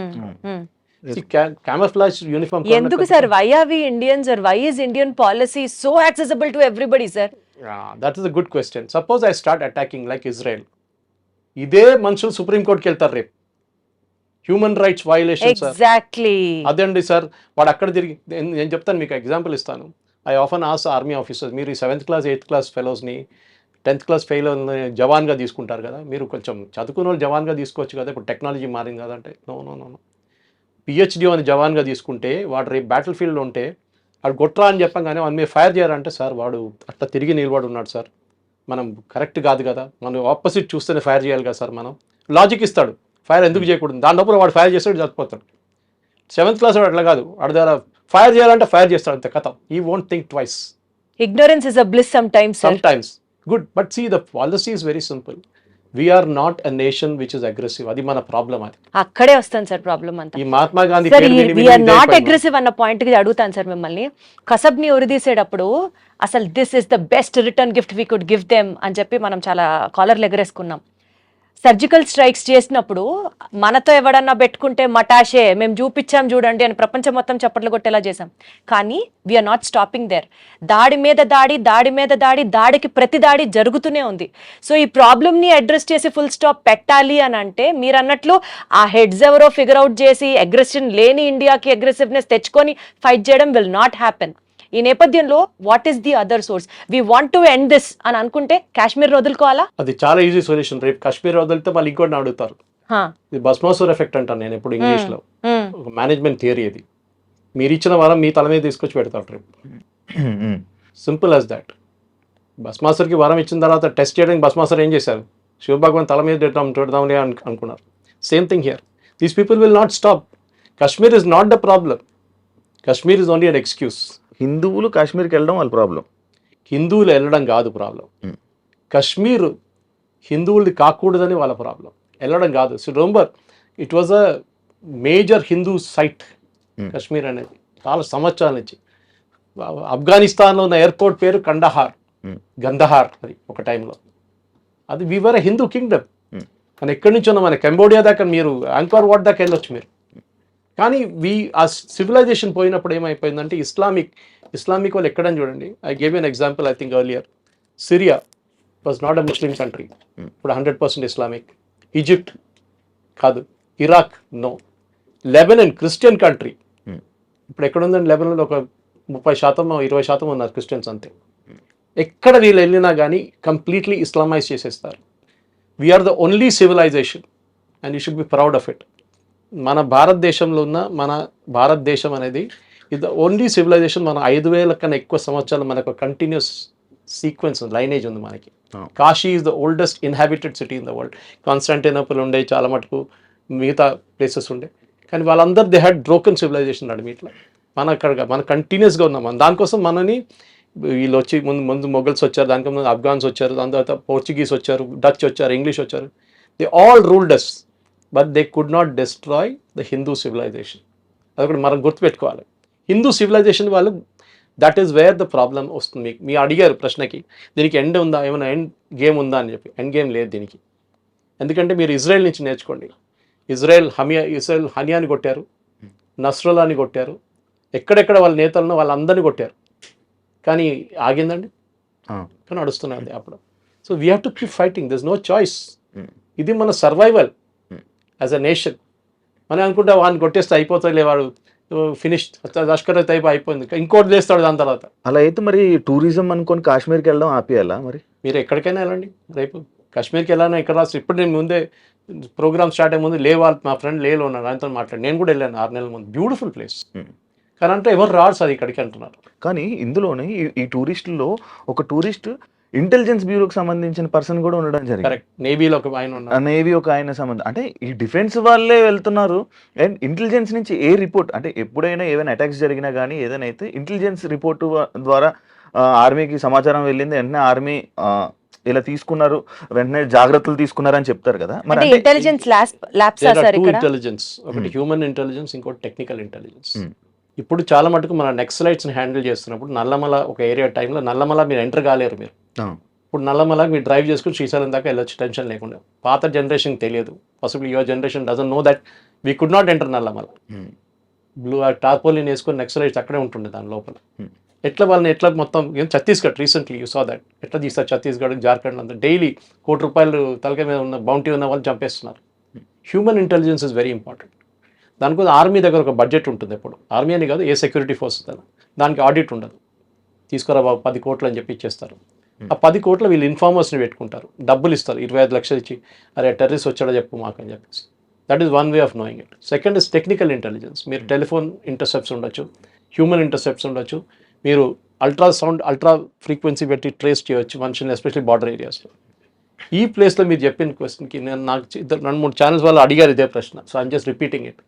క్యామోఫ్లాజ్ యూనిఫామ్ ఎందుకు sir? Why are we Indians are why is Indian policy so accessible to everybody sir? That is a good question. Suppose I start attacking like Israel, ఇదే మనుషులు సుప్రీంకోర్టుకి వెళ్తారు రేపు. Human rights violation sir. Exactly అదండి సార్. వాడు అక్కడ తిరిగి, నేను చెప్తాను మీకు ఎగ్జాంపుల్ ఇస్తాను. I often ask army officers, మీరు ఈ 7th class 8th class ఫెలోస్ని 10th class ఫెయిల్ జవాన్గా తీసుకుంటారు కదా, మీరు కొంచెం చదువుకున్న వాళ్ళు జవాన్గా తీసుకోవచ్చు కదా, ఇప్పుడు టెక్నాలజీ మారింది కదంటే. నో PhD అని జవాన్గా తీసుకుంటే వాడు రేపు బ్యాటిల్ ఫీల్డ్లో ఉంటే వాడు కొట్రా అని చెప్పగానే వాడు మీరు ఫైర్ చేయాలంటే, సార్ వాడు అట్లా తిరిగి నిలబడి ఉన్నాడు సార్, మనం కరెక్ట్ కాదు కదా, మనం ఆపోజిట్ చూస్తేనే ఫైర్ చేయాలి కదా సార్. మనం లాజిక్ ఇస్తాడు, ఫైర్ ఎందుకు చేయకూడదు, దాని లోపల వాడు ఫైర్ చేస్తాడు, చచ్చిపోతాడు. 7th class వాడు అట్లా కాదు, వాడి దగ్గర ఫైర్ చేయాలంటే ఫైర్ చేస్తాడు, అంతే కథ. ఈ won't think twice. Ignorance is a bliss sometimes, sir. Sometimes. Good. But see, the policy is very simple. We are not a nation which is aggressive. అది మన ప్రాబ్లం. అది అక్కడే వస్తాను సార్ ప్రాబ్లం అంతా. ఈ మహాత్మా గాంధీ సార్ పేరు విని విని వీఆర్ ఇదే నాట్ అయిపోయింది. అగ్రెసివ్ అన్న పాయింట్ కి అడుగుతాను సార్ మిమ్మల్ని. కసబ్ని ఉరిదీసేటప్పుడు అసలు this is the best return gift we could give them అని చెప్పి మనం చాలా కాలర్లు ఎగరేసుకున్నాం. సర్జికల్ స్ట్రైక్స్ చేసినప్పుడు మనతో ఎవడన్నా పెట్టుకుంటే మటాషే మేము చూపించాం చూడండి అని ప్రపంచం మొత్తం చప్పట్లు కొట్టేలా చేసాం. కానీ వీఆర్ నాట్ స్టాపింగ్ దేర్. దాడి మీద దాడి, దాడి మీద దాడి, దాడికి ప్రతి దాడి జరుగుతూనే ఉంది. సో ఈ ప్రాబ్లమ్ని అడ్రస్ చేసి ఫుల్ స్టాప్ పెట్టాలి అని అంటే మీరు అన్నట్లు ఆ హెడ్స్ ఎవరో ఫిగర్ అవుట్ చేసి అగ్రెషన్ లేని ఇండియాకి అగ్రెసివ్నెస్ తెచ్చుకొని ఫైట్ చేయడం విల్ నాట్ హ్యాపెన్. ఈ నేపథ్యంలో what is the other source? We want to end this అని అనుకుంటే కాశ్మీర్ వదులుకోవాలా? అది చాలా ఈజీ సొల్యూషన్. రేపు కాశ్మీర్ వదిలితే వాళ్ళు ఇంకోటి అడుగుతారు. ఇది భస్మాసుర్ ఎఫెక్ట్ అంటాను నేను ఎప్పుడు ఇంగ్లీష్ లో. ఒక మేనేజ్మెంట్ థియరీ ఇది. మీరు ఇచ్చిన వరం మీ తల మీద తీసుకొచ్చి పెడతారు రేపు. Simple as that. భస్మాసుర్కి వరం ఇచ్చిన తర్వాత టెస్ట్ చేయడానికి భస్మాసుర్ ఏం చేశారు? శివభగవాన్ తల మీద పెడదామని అనుకున్నారు. Same thing here. These people will not stop. Kashmir is not the problem. Kashmir is only an excuse. హిందువులు కాశ్మీర్కి వెళ్ళడం వాళ్ళ ప్రాబ్లం. హిందువులు వెళ్ళడం కాదు ప్రాబ్లం. కాశ్మీర్ హిందువులది కాకూడదని వాళ్ళ ప్రాబ్లం. వెళ్ళడం కాదు. So remember it was a major Hindu site Kashmir అనేది చాలా సంవత్సరాల నుంచి. ఆఫ్ఘనిస్తాన్లో ఉన్న ఎయిర్పోర్ట్ పేరు గందహార్ అది ఒక టైంలో. అది వీవర్ ఎ హిందూ కింగ్డమ్. కానీ ఎక్కడి నుంచి ఉన్నా మన కంబోడియా దాకా మీరు యాంకర్ వాట్ దాకా వెళ్ళొచ్చు మీరు. కానీ ఆ సివిలైజేషన్ పోయినప్పుడు ఏమైపోయిందంటే ఇస్లామిక్ వాళ్ళు ఎక్కడని చూడండి. I gave an example I think earlier. Syria was not a Muslim country. ఇప్పుడు 100% ఇస్లామిక్. ఈజిప్ట్ కాదు. Iraq no. Lebanon Christian country. ఇప్పుడు ఎక్కడ ఉందండి లెబనన్లో? ఒక 30% 20% ఉన్నారు క్రిస్టియన్స్ అంతే. ఎక్కడ వీళ్ళు వెళ్ళినా కానీ కంప్లీట్లీ ఇస్లామైజ్ చేసేస్తారు. We are the only civilisation and you should be proud of it. మన భారతదేశంలో ఉన్న మన భారతదేశం అనేది ఇది ఓన్లీ సివిలైజేషన్. మన 5,000 కన్నా ఎక్కువ సంవత్సరాలు మనకు కంటిన్యూస్ సీక్వెన్స్ లైనేజ్ ఉంది మనకి. Kashi is the oldest inhabited city in the world. Constantinople ఉండే, చాలా మటుకు మిగతా ప్లేసెస్ ఉండే. కానీ వాళ్ళందరూ దే హ్యాడ్ బ్రోకెన్ సివిలైజేషన్ నడిమిట్లా. మన కంటిన్యూస్గా ఉన్నాం. దానికోసం మనని వీళ్ళు వచ్చి ముందు మొఘల్స్ వచ్చారు, దానికి ముందు ఆఫ్ఘాన్స్ వచ్చారు, దాని తర్వాత పోర్చుగీస్ వచ్చారు, డచ్ వచ్చారు, ఇంగ్లీష్ వచ్చారు. They all ruled us but they could not destroy the Hindu civilisation. అది కూడా మనం గుర్తుపెట్టుకోవాలి. హిందూ సివిలైజేషన్ వాళ్ళు that is where the problem వస్తుంది. మీ అడిగారు ప్రశ్నకి దీనికి ఎండ్ ఉందా, ఏమైనా ఎండ్ గేమ్ ఉందా అని చెప్పి. ఎండ్ గేమ్ లేదు దీనికి. ఎందుకంటే మీరు ఇజ్రాయెల్ నుంచి నేర్చుకోండి. ఇజ్రాయెల్ హనియాని కొట్టారు, నస్రుల్లాని కొట్టారు, ఎక్కడెక్కడ వాళ్ళ నేతలను వాళ్ళందరినీ కొట్టారు. కానీ ఆగిందండి? కానీ నడుస్తున్నది అప్పుడు. So we have to keep fighting. This no choice. ఇది మన సర్వైవల్ యాజ్ అ నేషన్. మనం అనుకుంటా వాడిని కొట్టేస్తే అయిపోతాయిలే, వాడు ఫినిష్ లష్కర్ అయిపోయింది, ఇంకోటి లేస్తాడు దాని తర్వాత. అలా అయితే మరి టూరిజం అనుకొని కాశ్మీర్కి వెళ్ళడం ఆపేయాలా? మరి మీరు ఎక్కడికైనా వెళ్ళండి. రేపు కాశ్మీర్కి వెళ్ళాను ఇక్కడ ఇప్పుడు నేను ముందే ప్రోగ్రామ్ స్టార్ట్ అయ్యే ముందు మా ఫ్రెండ్ లేలో ఉన్నాడు, ఆయనతో మాట్లాడి. నేను కూడా వెళ్ళాను 6 నెలల ముందు. Beautiful place. కానీ అంటే ఎవరు రాడు సార్ ఇక్కడికి అంటున్నారు. కానీ ఇందులోనే ఈ టూరిస్టుల్లో ఒక టూరిస్ట్ ఇంటెలిజెన్స్ బ్యూరోకి సంబంధించిన పర్సన్ కూడా ఉండడం జరిగింది. కరెక్ట్. నేవీలో ఒక ఆయన ఉన్నారు. నేవీ ఒక ఆయన సంబంధం అంటే ఈ డిఫెన్స్ వాళ్ళే వెళ్తున్నారు. అండ్ ఇంటెలిజెన్స్ నుంచి ఏ రిపోర్ట్ అంటే ఎప్పుడైనా ఏదైనా అటాక్స్ జరిగినా కానీ ఏదైనా అయితే ఇంటెలిజెన్స్ రిపోర్టు ద్వారా ఆర్మీకి సమాచారం వెళ్ళింది, వెంటనే ఆర్మీ ఇలా తీసుకున్నారు, వెంటనే జాగ్రత్తలు తీసుకున్నారు అని చెప్తారు కదా. మరి ఇంటెలిజెన్స్ ఇంటెలిజెన్స్ ఒకటి హ్యూమన్ ఇంటెలిజెన్స్, ఇంకోటి టెక్నికల్ ఇంటెలిజెన్స్. ఇప్పుడు చాలా మటుకు మన నెక్సలైట్స్ని హ్యాండిల్ చేస్తున్నప్పుడు నల్లమల ఒక ఏరియా టైంలో నల్లమల మీరు ఎంటర్ కాలేరు. మీరు ఇప్పుడు నల్లమల మీరు డ్రైవ్ చేసుకుని శ్రీశైలం దాకా వెళ్ళొచ్చు టెన్షన్ లేకుండా. పాత జనరేషన్ తెలియదు. Possible your generation doesn't know that we could not enter Nallamala. Blue tarpaulin వేసుకొని నెక్సలైట్స్ అక్కడే ఉంటుండే దాని లోపల. ఎట్లా వాళ్ళని ఎట్లా మొత్తం Chhattisgarh recently you saw that ఎట్లా తీస్తారు ఛత్తీస్గఢ్, జార్ఖండ్ అంతా డైలీ ₹1 కోటి తలకాయ మీద ఉన్న బౌంటీ ఉన్న వాళ్ళు చంపేస్తున్నారు. Human intelligence is very important. దానికోసం ఆర్మీ దగ్గర ఒక బడ్జెట్ ఉంటుంది. ఎప్పుడు ఆర్మీ అని కాదు, ఏ సెక్యూరిటీ ఫోర్స్ దానికి ఆడిట్ ఉండదు. తీసుకురా బాబు 10 కోట్లు అని చెప్పి ఇచ్చేస్తారు. ఆ 10 కోట్లు వీళ్ళు ఇన్ఫార్మర్స్ని పెట్టుకుంటారు, డబ్బులు ఇస్తారు, 25 లక్షలు ఇచ్చి అరే టెర్రరిస్ట్ వచ్చాడో చెప్పు మాకు అని చెప్పేసి. That is one way of knowing it. Second is technical intelligence. మీరు టెలిఫోన్ ఇంటర్సెప్ట్స్ ఉండొచ్చు, హ్యూమన్ ఇంటర్సెప్ట్స్ ఉండొచ్చు, మీరు అల్ట్రా ఫ్రీక్వెన్సీ పెట్టి ట్రేస్ చేయవచ్చు మనుషుల్ని, ఎస్పెషల్లీ బార్డర్ ఏరియాస్లో. ఈ ప్లేస్లో మీరు చెప్పిన క్వశ్చన్కి నేను నాకు 2-3 ఛానల్స్ వాళ్ళు అడిగారు ఇదే ప్రశ్న. So I'm just repeating it.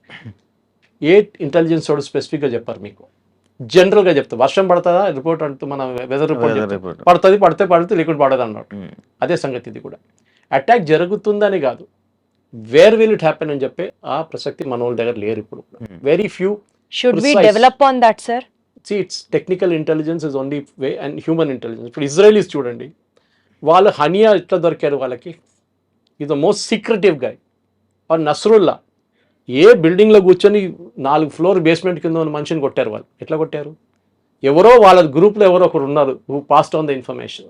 A intelligence వాడు స్పెసిఫిక్గా చెప్పారు మీకు, జనరల్గా చెప్తా. వర్షం పడుతుందా రిపోర్ట్ అంటూ మన వెదర్ రిపోర్ట్ పడుతుంది, పడితే లేకుంటే పడదు అన్నట్టు. అదే సంగతి ఇది కూడా. అటాక్ జరుగుతుందని కాదు, వేర్ విల్ ఇట్ హ్యాపెన్ అని చెప్పే ఆ ప్రసక్తి మన వాళ్ళ దగ్గర లేరు ఇప్పుడు. Very few. Should we Precise. Develop on that sir? It's technical intelligence is only way and human intelligence. ఇప్పుడు ఇజ్రాయలీస్ చూడండి, వాళ్ళు హనియా ఎట్లా దొరికారు వాళ్ళకి, is the most secretive guy. Or Nasrallah ఏ బిల్డింగ్లో కూర్చొని 4 ఫ్లోర్ బేస్మెంట్ కింద ఉన్న మనిషిని కొట్టారు. వాళ్ళు ఎట్లా కొట్టారు? ఎవరో వాళ్ళ గ్రూప్లో ఎవరో ఒకరు ఉన్నారు who passed on the information.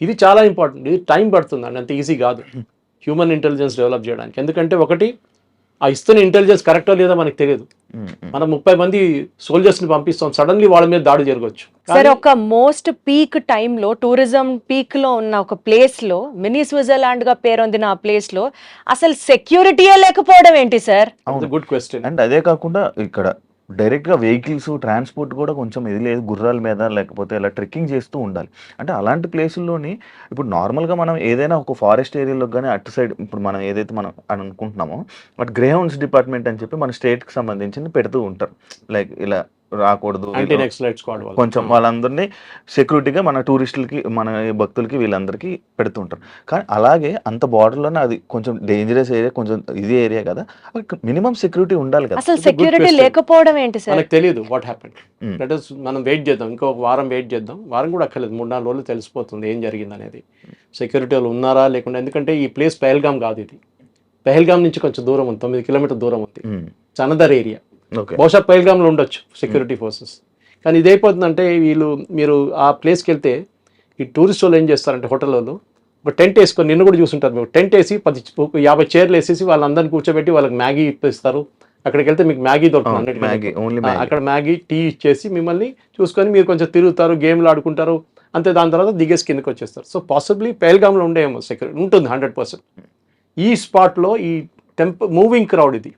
ఇది చాలా ఇంపార్టెంట్. ఇది టైం పడుతుంది అండి, అంత ఈజీ కాదు హ్యూమన్ ఇంటెలిజెన్స్ డెవలప్ చేయడానికి. ఎందుకంటే ఒకటి, ఆ ఇస్తున్న ఇంటెలిజెన్స్ కరెక్టో లేదో మనకు తెలియదు. మనం 30 మంది సోల్జర్స్ని పంపిస్తాం, సడన్లీ వాళ్ళ మీద దాడి జరగవచ్చు. సార్, ఒక మోస్ట్ పీక్ టైంలో టూరిజం పీక్ లో ఉన్న ఒక ప్లేస్ లో, మినీ స్విట్జర్లాండ్ గా పేరొందిన ఆ ప్లేస్ లో అసలు సెక్యూరిటీయే లేకపోవడం ఏంటి సార్? Good question. అండ్ అదే కాకుండా ఇక్కడ డైరెక్ట్గా వెహికల్స్ ట్రాన్స్పోర్ట్ కూడా కొంచెం ఇది లేదు, గుర్రాల మీద లేకపోతే ఇలా ట్రెక్కింగ్ చేస్తూ ఉండాలి. అంటే అలాంటి ప్లేసుల్లోని ఇప్పుడు నార్మల్గా మనం ఏదైనా ఒక ఫారెస్ట్ ఏరియాలో కానీ అటు సైడ్ ఇప్పుడు మనం ఏదైతే మనం అని అనుకుంటున్నామో బట్ గ్రే హౌండ్స్ డిపార్ట్మెంట్ అని చెప్పి మన స్టేట్కి సంబంధించింది పెడుతూ ఉంటారు. లైక్ ఇలా రాకూడదు, యాంటీ నక్సలైట్స్ స్క్వాడ్ వాళ్ళు కొంచెం వాళ్ళందరినీ సెక్యూరిటీగా మన టూరిస్టులకి మన భక్తులకి వీళ్ళందరికీ పెడుతూ ఉంటారు. కానీ అలాగే అంత బార్డర్లోనే అది కొంచెం డేంజరస్ ఏరియా, కొంచెం ఇది ఏరియా కదా, మినిమం సెక్యూరిటీ ఉండాలి కదా. అసలు సెక్యూరిటీ లేకపోవడం ఏంటి సార్? మనకు తెలియదు వాట్ హ్యాపెండ్. దట్ ఇస్ మనం వెయిట్ చేద్దాం, ఇంకో వారం వెయిట్ చేద్దాం. వారం కూడా అక్కర్లేదు, 3-4 రోజులు తెలిసిపోతుంది ఏం జరిగింది అనేది. సెక్యూరిటీ వాళ్ళు ఉన్నారా లేకుండా. ఎందుకంటే ఈ ప్లేస్ పెహల్గాం కాదు, ఇది పెహల్గాం నుంచి కొంచెం దూరం ఉంది, 9 కిలోమీటర్ దూరం ఉంది. It's another area. బహుశా పెహల్గాంలో ఉండొచ్చు సెక్యూరిటీ ఫోర్సెస్. కానీ ఇదైపోతుందంటే మీరు ఆ ప్లేస్కి వెళ్తే ఈ టూరిస్ట్ వాళ్ళు ఏం చేస్తారంటే, హోటల్ వాళ్ళు ఒక టెంట్ వేసుకొని, నిన్ను కూడా చూసుంటారు మీరు, టెంట్ వేసి 50 చైర్లు వేసేసి వాళ్ళందరినీ కూర్చోబెట్టి వాళ్ళకి మ్యాగీ ఇప్పిస్తారు. అక్కడికి వెళ్తే మీకు మ్యాగీ దొరుకుతుంది, అక్కడ మ్యాగీ టీ ఇచ్చేసి మిమ్మల్ని చూసుకొని మీరు కొంచెం తిరుగుతారు, గేమ్లు ఆడుకుంటారు, అంతే. దాని తర్వాత దిగేసి కిందకి వచ్చేస్తారు. సో పాసిబ్లీ పెహల్గాంలో ఉండేమో సెక్యూరిటీ ఉంటుంది 100%. ఈ స్పాట్లో ఈ మూవింగ్ క్రౌడ్ ఇది.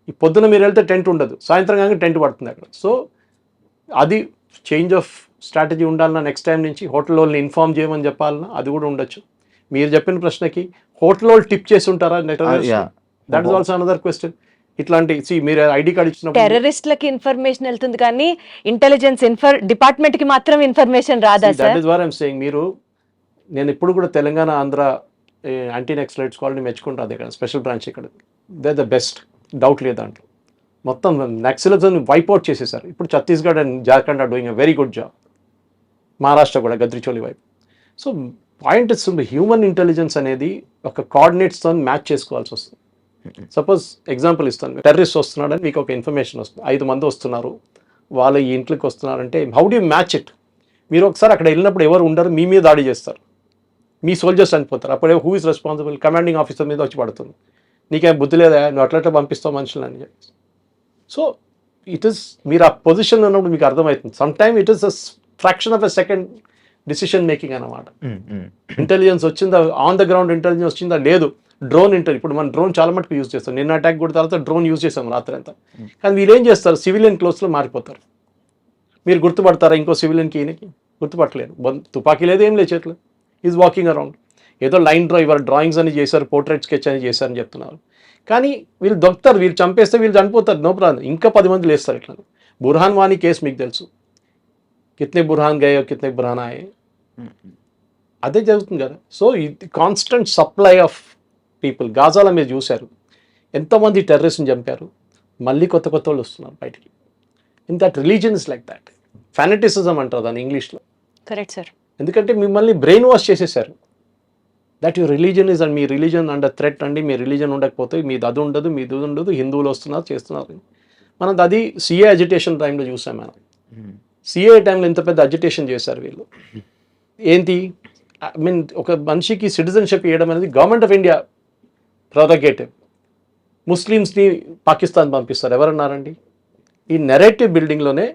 ఈ పొద్దున మీరు వెళ్తే టెంట్ ఉండదు, సాయంత్రం కానీ టెంట్ పడుతుంది అక్కడ. సో అది చేంజ్ ఆఫ్ స్ట్రాటజీ ఉండాలన్నా, నెక్స్ట్ టైం నుంచి హోటల్ వాళ్ళని ఇన్ఫార్మ్ చేయమని చెప్పాలన్నా అది కూడా ఉండొచ్చు. మీరు చెప్పిన ప్రశ్నకి హోటల్ వాళ్ళు టిప్ చేసి ఉంటారా? That is also another question. ఇట్లాంటి మీరు ఐడి కార్డ్ ఇచ్చినప్పుడు టెర్రరిస్ట్లకి ఇన్ఫర్మేషన్ వెళ్తుంది కానీ ఇంటెలిజెన్స్ డిపార్ట్మెంట్ కి మాత్రం ఇన్ఫర్మేషన్ రాదా sir? That is what I am saying. నేను ఇప్పుడు కూడా తెలంగాణ ఆంధ్ర యాంటీ నక్సలైట్ స్క్వాడ్ని మెచ్చుకుంటాను. ఇక్కడ స్పెషల్ బ్రాంచ్ ఇక్కడ దే ద బెస్ట్, డౌట్ లేదు దాంట్లో. మొత్తం నక్సలిజంని వైప్అవుట్ చేసేసారు. ఇప్పుడు Chhattisgarh and Jharkhand are doing a very good job. Maharashtra కూడా గద్రిచోలి వైపు. So point is human intelligence అనేది ఒక కోఆర్డినేట్స్తో మ్యాచ్ చేసుకోవాల్సి వస్తుంది. సపోజ్ ఎగ్జాంపుల్ ఇస్తాను, టెర్రరిస్ట్ వస్తున్నాడని మీకు ఒక ఇన్ఫర్మేషన్ వస్తుంది, 5 మంది వస్తున్నారు, వాళ్ళ ఈ ఇంట్లోకి వస్తున్నారంటే how do you match it? మీరు ఒకసారి అక్కడ వెళ్ళినప్పుడు ఎవరు ఉండరు, మీ మీద దాడి చేస్తారు, మీ సోల్జర్స్ చనిపోతారు. అప్పుడే who is responsible? Commanding officer మీద వచ్చి పడుతుంది. నీకేం బుద్ధి లేదా, నువ్వు అట్లా పంపిస్తావు మనుషులు అని చెప్పి. సో ఇట్ ఈస్, మీరు ఆ పొజిషన్లో ఉన్నప్పుడు మీకు అర్థమవుతుంది. Some time it is a fraction of a second decision making అన్నమాట. ఇంటెలిజెన్స్ వచ్చిందా, ఆన్ ద గ్రౌండ్ ఇంటెలిజెన్స్ వచ్చిందా లేదు. డ్రోన్ ఇప్పుడు మనం డ్రోన్ చాలా మటుకు యూజ్ చేస్తాం. నిన్న అటాక్ కూడా తర్వాత డ్రోన్ యూజ్ చేస్తాం రాత్రి అంతా. కానీ వీళ్ళు ఏం చేస్తారు, సివిలియన్ క్లోత్స్లో మారిపోతారు. మీరు గుర్తుపడతారా ఇంకో సివిలియన్కి? ఈయనకి గుర్తుపట్టలేరు. తుపాకీ లేదు, ఏం లేదు చేతిలో. Is walking around. ఏదో లైన్ డ్రా, ఇవాళ డ్రాయింగ్స్ అని చేశారు, పోర్ట్రేట్ స్కెచ్ అని చేశారని చెప్తున్నారు. కానీ వీళ్ళు దొరుకుతారు, వీళ్ళు చంపేస్తే వీళ్ళు చనిపోతారు, నో ప్రాబ్లం. ఇంకా 10 మంది లేస్తారు ఇట్లా. బుర్హాన్ వానీ కేసు మీకు తెలుసు, కితనే బుర్హాన్ గయో కితనే బుర్హాన్ ఆయే, అదే జరుగుతుంది కదా. సో ఇది కాన్స్టెంట్ సప్లై ఆఫ్ పీపుల్. గాజాలో మీరు చూశారు ఎంతోమంది టెర్రరిస్ట్ని చంపారు, మళ్ళీ కొత్త వాళ్ళు వస్తున్నారు బయటికి. In that religion is like that. Fanaticism అంటారు దాన్ని ఇంగ్లీష్లో. Correct sir. ఎందుకంటే మిమ్మల్ని బ్రెయిన్ వాష్ చేసేసారు. That your religion is and me religion under threat అండి. మీ రిలీజన్ ఉండకపోతే మీది అది ఉండదు, మీది ఉండదు, హిందువులు వస్తున్నారు చేస్తున్నారు. మనం అది సిఏ అజిటేషన్ టైంలో చూసాం. మనం సిఏ టైంలో ఇంత పెద్ద అజిటేషన్ చేశారు వీళ్ళు. ఏంటి, ఐ మీన్ ఒక మనిషికి సిటిజన్షిప్ ఇవ్వడం అనేది గవర్నమెంట్ ఆఫ్ ఇండియా ప్రొరగేటివ్. ముస్లిమ్స్ని పాకిస్తాన్ పంపిస్తారు, ఎవరన్నారండి? ఈ నెరేటివ్ బిల్డింగ్లోనే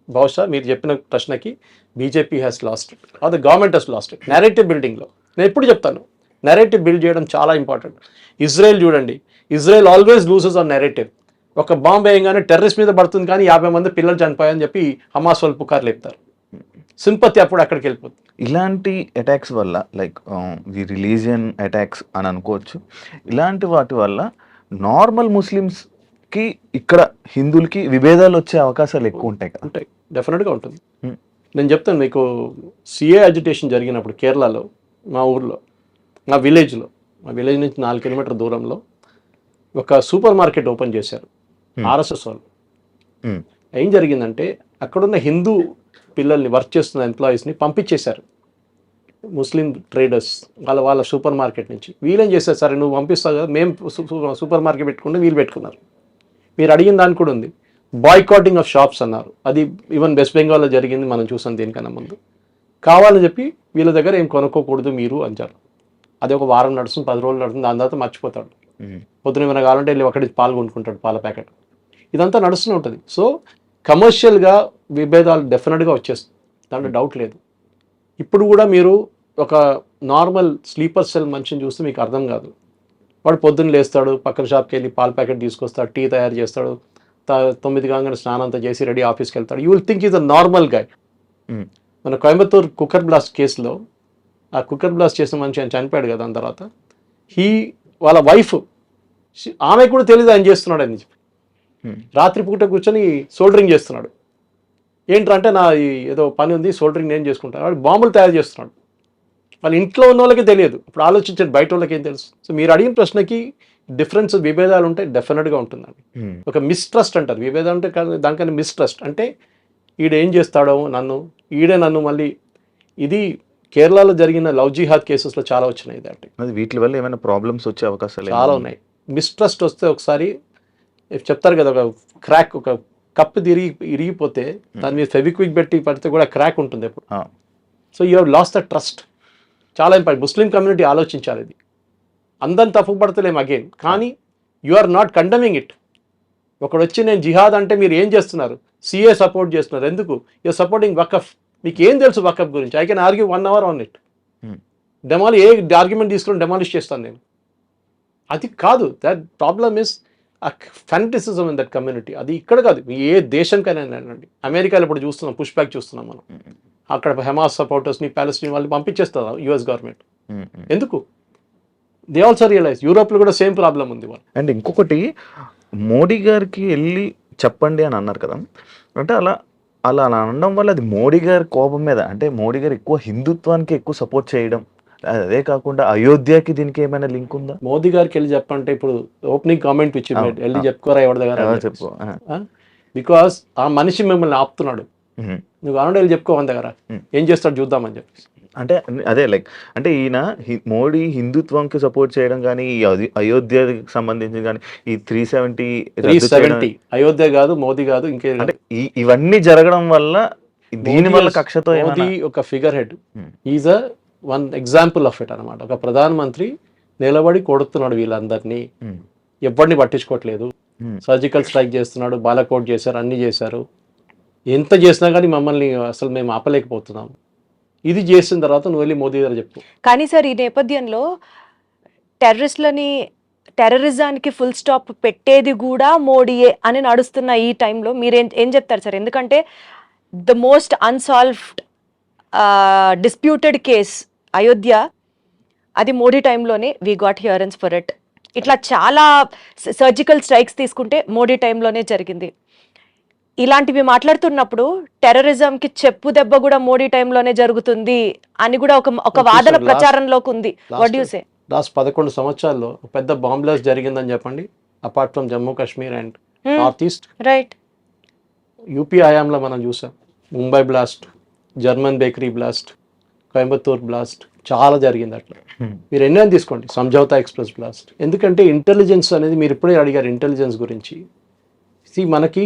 బహుశా మీరు చెప్పిన ప్రశ్నకి BJP has lost it or the government has lost it. Narrative బిల్డింగ్లో నేను ఎప్పుడు చెప్తాను, నెరేటివ్ బిల్డ్ చేయడం చాలా ఇంపార్టెంట్. ఇజ్రాయెల్ చూడండి, Israel always loses on narrative. ఒక బాంబు వేయగానే టెర్రరిస్ట్ మీద పడుతుంది కానీ 50 మంది పిల్లలు చనిపోయాయని చెప్పి హమాస్ వాళ్ళు పుకార్లు చెప్తారు. సింపతి అప్పుడు అక్కడికి వెళ్ళిపోతుంది. ఇలాంటి అటాక్స్ వల్ల లైక్ ది రిలీజియన్ అటాక్స్ అని అనుకోవచ్చు. ఇలాంటి వాటి వల్ల నార్మల్ ముస్లిమ్స్కి ఇక్కడ హిందువులకి విభేదాలు వచ్చే అవకాశాలు ఎక్కువ ఉంటాయి కదా? ఉంటాయి, డెఫినెట్గా ఉంటుంది. నేను చెప్తాను మీకు, సిఏ అజిటేషన్ జరిగినప్పుడు కేరళలో మా ఊర్లో మా విలేజ్ నుంచి 4 కిలోమీటర్ దూరంలో ఒక సూపర్ మార్కెట్ ఓపెన్ చేశారు ఆర్ఎస్ఎస్ వాళ్ళు. ఏం జరిగిందంటే అక్కడున్న హిందూ పిల్లల్ని వర్క్ చేస్తున్న ఎంప్లాయీస్ని పంపించేశారు ముస్లిం ట్రేడర్స్ వాళ్ళ సూపర్ మార్కెట్ నుంచి. వీళ్ళేం చేశారు, సరే నువ్వు పంపిస్తావు కదా, మేము సూపర్ మార్కెట్ పెట్టుకుంటే వీళ్ళు పెట్టుకున్నారు. మీరు అడిగిన దానికి కూడా ఉంది, బాయ్కాటింగ్ ఆఫ్ షాప్స్ అన్నారు. అది ఈవెన్ వెస్ట్ బెంగాల్లో జరిగింది, మనం చూసాం దీనికన్నా ముందు. కావాలని చెప్పి వీళ్ళ దగ్గర ఏం కొనుక్కోకూడదు మీరు అంటారు. అది ఒక వారం నడుస్తుంది, 10 రోజులు నడుస్తుంది, దాని తర్వాత మర్చిపోతాడు. పొద్దున ఏమైనా కావాలంటే వెళ్ళి ఒకటి పాలు కొనుక్కుంటాడు, పాల ప్యాకెట్. ఇదంతా నడుస్తూనే ఉంటుంది. సో కమర్షియల్గా విభేదాలు డెఫినెట్గా వచ్చేస్తుంది, దాంట్లో డౌట్ లేదు. ఇప్పుడు కూడా మీరు ఒక నార్మల్ స్లీపర్ సెల్ మనిషిని చూస్తే మీకు అర్థం కాదు. వాడు పొద్దున్న లేస్తాడు, పక్కన షాప్కి వెళ్ళి పాల ప్యాకెట్ తీసుకొస్తాడు, టీ తయారు చేస్తాడు, 9 కాగానే స్నానం అంతా చేసి రెడీ ఆఫీస్కి వెళ్తాడు. You will think is a normal guy. మన కోయంబత్తూర్ కుక్కర్ బ్లాస్ట్ కేసులో ఆ కుక్కర్ బ్లాస్ట్ చేసిన మనిషి ఆయన చనిపోయాడు కదా, దాని తర్వాత వాళ్ళ వైఫ్ ఆమె కూడా తెలియదు ఆయన చేస్తున్నాడు అని చెప్పి రాత్రిపూట కూర్చొని సోల్డరింగ్ చేస్తున్నాడు. ఏంటంటే నా ఏదో పని ఉంది, సోల్డరింగ్ నేను చేసుకుంటాను. వాడు బాంబులు తయారు చేస్తున్నాడు. వాళ్ళ ఇంట్లో ఉన్న వాళ్ళకి తెలియదు. ఇప్పుడు ఆలోచించండి, బయట వాళ్ళకి ఏం తెలుసు. సో మీరు అడిగిన ప్రశ్నకి డిఫరెన్స్, విభేదాలు ఉంటాయి, డెఫినెట్గా ఉంటుందండి. ఒక మిస్ట్రస్ట్ అంటారు. విభేదాలు అంటే దానికన్నా మిస్ట్రస్ట్ అంటే ఈడేం చేస్తాడో నన్ను మళ్ళీ. ఇది కేరళలో జరిగిన లవ్ జిహాద్ కేసెస్లో చాలా వచ్చినాయి. అది వీటి వల్ల ఏమైనా ప్రాబ్లమ్స్ వచ్చే అవకాశాలు చాలా ఉన్నాయి. మిస్ట్రస్ట్ వస్తే ఒకసారి చెప్తారు కదా, ఒక క్రాక్, ఒక కప్పు ఇరిగిపోతే దాని మీద ఫెవిక్విక్ పెట్టి పడితే కూడా క్రాక్ ఉంటుంది ఎప్పుడు. So you have lost the trust. చాలా ఇంపార్టెంట్. ముస్లిం కమ్యూనిటీ ఆలోచించాలి. ఇది అందరిని తప్పు పడతలేము అగైన్, కానీ you are not condemning it. ఒకడు వచ్చి నేను జిహాద్ అంటే మీరు ఏం చేస్తున్నారు, సిఏ సపోర్ట్ చేస్తున్నారు, ఎందుకు? You're supporting Waqf. మీకు ఏం తెలుసు వకఫ్ గురించి? I can argue 1 hour on it. ఏ ఆర్గ్యుమెంట్ తీసుకుని డెమాలిష్ చేస్తాను నేను. అది కాదు. That problem is fanaticism in that community. అది ఇక్కడ కాదు, ఏ దేశంకైనా అండి. అమెరికాలో ఇప్పుడు చూస్తున్నాం, పుష్ బ్యాక్ చూస్తున్నాం మనం. అక్కడ హమాస్ సపోర్టర్స్ని, ప్యాలెస్టైన్ వాళ్ళని పంపించేస్తారు యుఎస్ గవర్నమెంట్. ఎందుకు? They also realise. యూరోప్లో కూడా సేమ్ ప్రాబ్లం ఉంది వాళ్ళు. అండ్ ఇంకొకటి, మోడీ గారికి వెళ్ళి చెప్పండి అని అన్నారు కదా, అంటే అలా అనడం వల్ల అది మోడీ గారి కోపం మీద, అంటే మోడీ గారు ఎక్కువ హిందుత్వానికి ఎక్కువ సపోర్ట్ చేయడం, అదే కాకుండా అయోధ్యకి దీనికి ఏమైనా లింక్ ఉందా? మోదీ గారికి వెళ్ళి చెప్పంటే ఇప్పుడు ఓపెనింగ్ కామెంట్ ఇచ్చి వెళ్ళి చెప్పుకోరా ఎవరి దగ్గర చెప్పు. బికాస్ ఆ మనిషి మిమ్మల్ని ఆపుతున్నాడు. నువ్వు అనడం వెళ్ళి చెప్పుకో మన దగ్గర, ఏం చేస్తాడు చూద్దామని చెప్పి. అంటే అదే లైక్, అంటే ఈయన మోడీ హిందుత్వంకి సపోర్ట్ చేయడం కానీ, ఈ అయోధ్యకి సంబంధించి కానీ, ఈ 370 అయోధ్య కాదు, మోదీ కాదు, ఇంకే, అంటే ఇవన్నీ జరగడం వల్ల దీని వల్ల కక్షతో మోదీ ఒక figure head. Is a one example of it అనమాట. ఒక ప్రధానమంత్రి నిలబడి కొడుతున్నాడు వీళ్ళందరినీ, ఎవరిని పట్టించుకోవట్లేదు. సర్జికల్ స్ట్రైక్ చేస్తున్నాడు, బాలకోట్ చేశారు, అన్ని చేశారు. ఎంత చేసినా కానీ మమ్మల్ని అసలు మేము ఆపలేకపోతున్నాం. ఇది చేసిన తర్వాత నువ్వు వెళ్ళి మోదీ గారు చెప్పు. కానీ సార్, ఈ నేపథ్యంలో టెర్రరిజానికి ఫుల్ స్టాప్ పెట్టేది కూడా మోడీయే అని నడుస్తున్న ఈ టైంలో మీరు ఏం చెప్తారు సార్? ఎందుకంటే the most unsolved disputed case Ayodhya, అది మోడీ టైంలోనే వీ గాట్ హియరెన్స్ ఫర్ ఇట్. ఇట్లా చాలా సర్జికల్ స్ట్రైక్స్ తీసుకుంటే మోడీ టైంలోనే జరిగింది. ఇలాంటివి మాట్లాడుతున్నప్పుడు టెర్రరిజంకి చెప్పు దెబ్బ కూడా మోడీ టైంలోనే జరుగుతుంది అని కూడా ఒక వాదన ప్రచారంలోకి ఉంది. What do you say? Last 11 సంవత్సరాల్లో పెద్ద బాంబ్ బ్లాస్ట్ జరిగిందని చెప్పండి, apart from Jammu Kashmir and north east. Right. UP హయాంలో మనం చూసాం Mumbai blast, German bakery blast, Coimbatore blast, చాలా జరిగింది అట్లా. మీరు ఎన్నైనా తీసుకోండి, సంజౌతా ఎక్స్ప్రెస్ బ్లాస్ట్. ఎందుకంటే ఇంటెలిజెన్స్ అనేది, మీరు ఇప్పుడే అడిగారు ఇంటెలిజెన్స్ గురించి. మనకి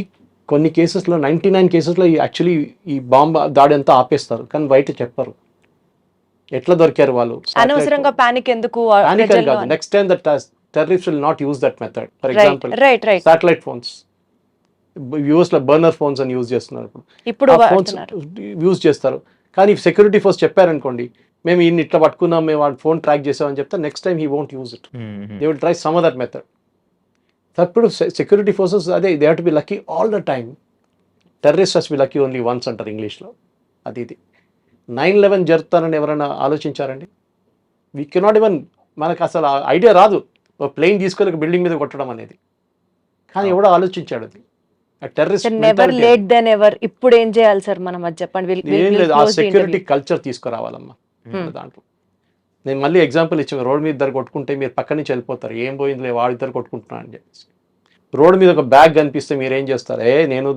కొన్ని కేసెస్లో 99 కేసెస్లో యాక్చువల్లీ ఈ బాంబ్ దాడి అంతా ఆపేస్తారు, కానీ బయట చెప్పరు ఎట్లా దొరికారు వాళ్ళు. అనవసరంగా పానిక్ ఎందుకు? Next time that terrorist will not use that method. For example satellite phones, US లో బర్నర్ ఫోన్స్ అని యూజ్ చేస్తున్నారు. ఇప్పుడు ఫోన్స్ యూజ్ చేస్తారు, కానీ సెక్యూరిటీ ఫోర్స్ చెప్పారనుకోండి, మేము ఇన్ని ఇట్లా పట్టుకున్నాం, మేము వాడి ఫోన్ ట్రాక్ చేసామని చెప్తే next time he won't use it. They will try some other method. అప్పుడు సెక్యూరిటీ ఫోర్సెస్ అదే, they have to be lucky all the time. Terrorist has B lucky only once అంటారు ఇంగ్లీష్లో. ఇది 9/11 జరుగుతానని ఎవరైనా ఆలోచించారండి? వీ కెనాట్ ఈవెన్, మనకు అసలు ఐడియా రాదు ఒక ప్లేన్ తీసుకొని ఒక బిల్డింగ్ మీద కొట్టడం అనేది. కానీ ఎవడో ఆలోచించాడు అది. Never late than ever. ఇప్పుడు ఏం చేయాలి సార్ మనం, అది చెప్పండి. ఏం లేదు, ఆ సెక్యూరిటీ కల్చర్ తీసుకురావాలమ్మా దాంట్లో. నేను మళ్ళీ ఎగ్జాంపుల్ ఇచ్చాను, రోడ్ మీద ఇద్దరు కొట్టుకుంటే మీరు పక్క నుంచి వెళ్ళిపోతారు, ఏం పోయిందిలే వాడు ఇద్దరు కొట్టుకుంటున్నా అని చెప్పేసి. రోడ్ మీద ఒక బ్యాగ్ కనిపిస్తే మీరు ఏం చేస్తారు, నేను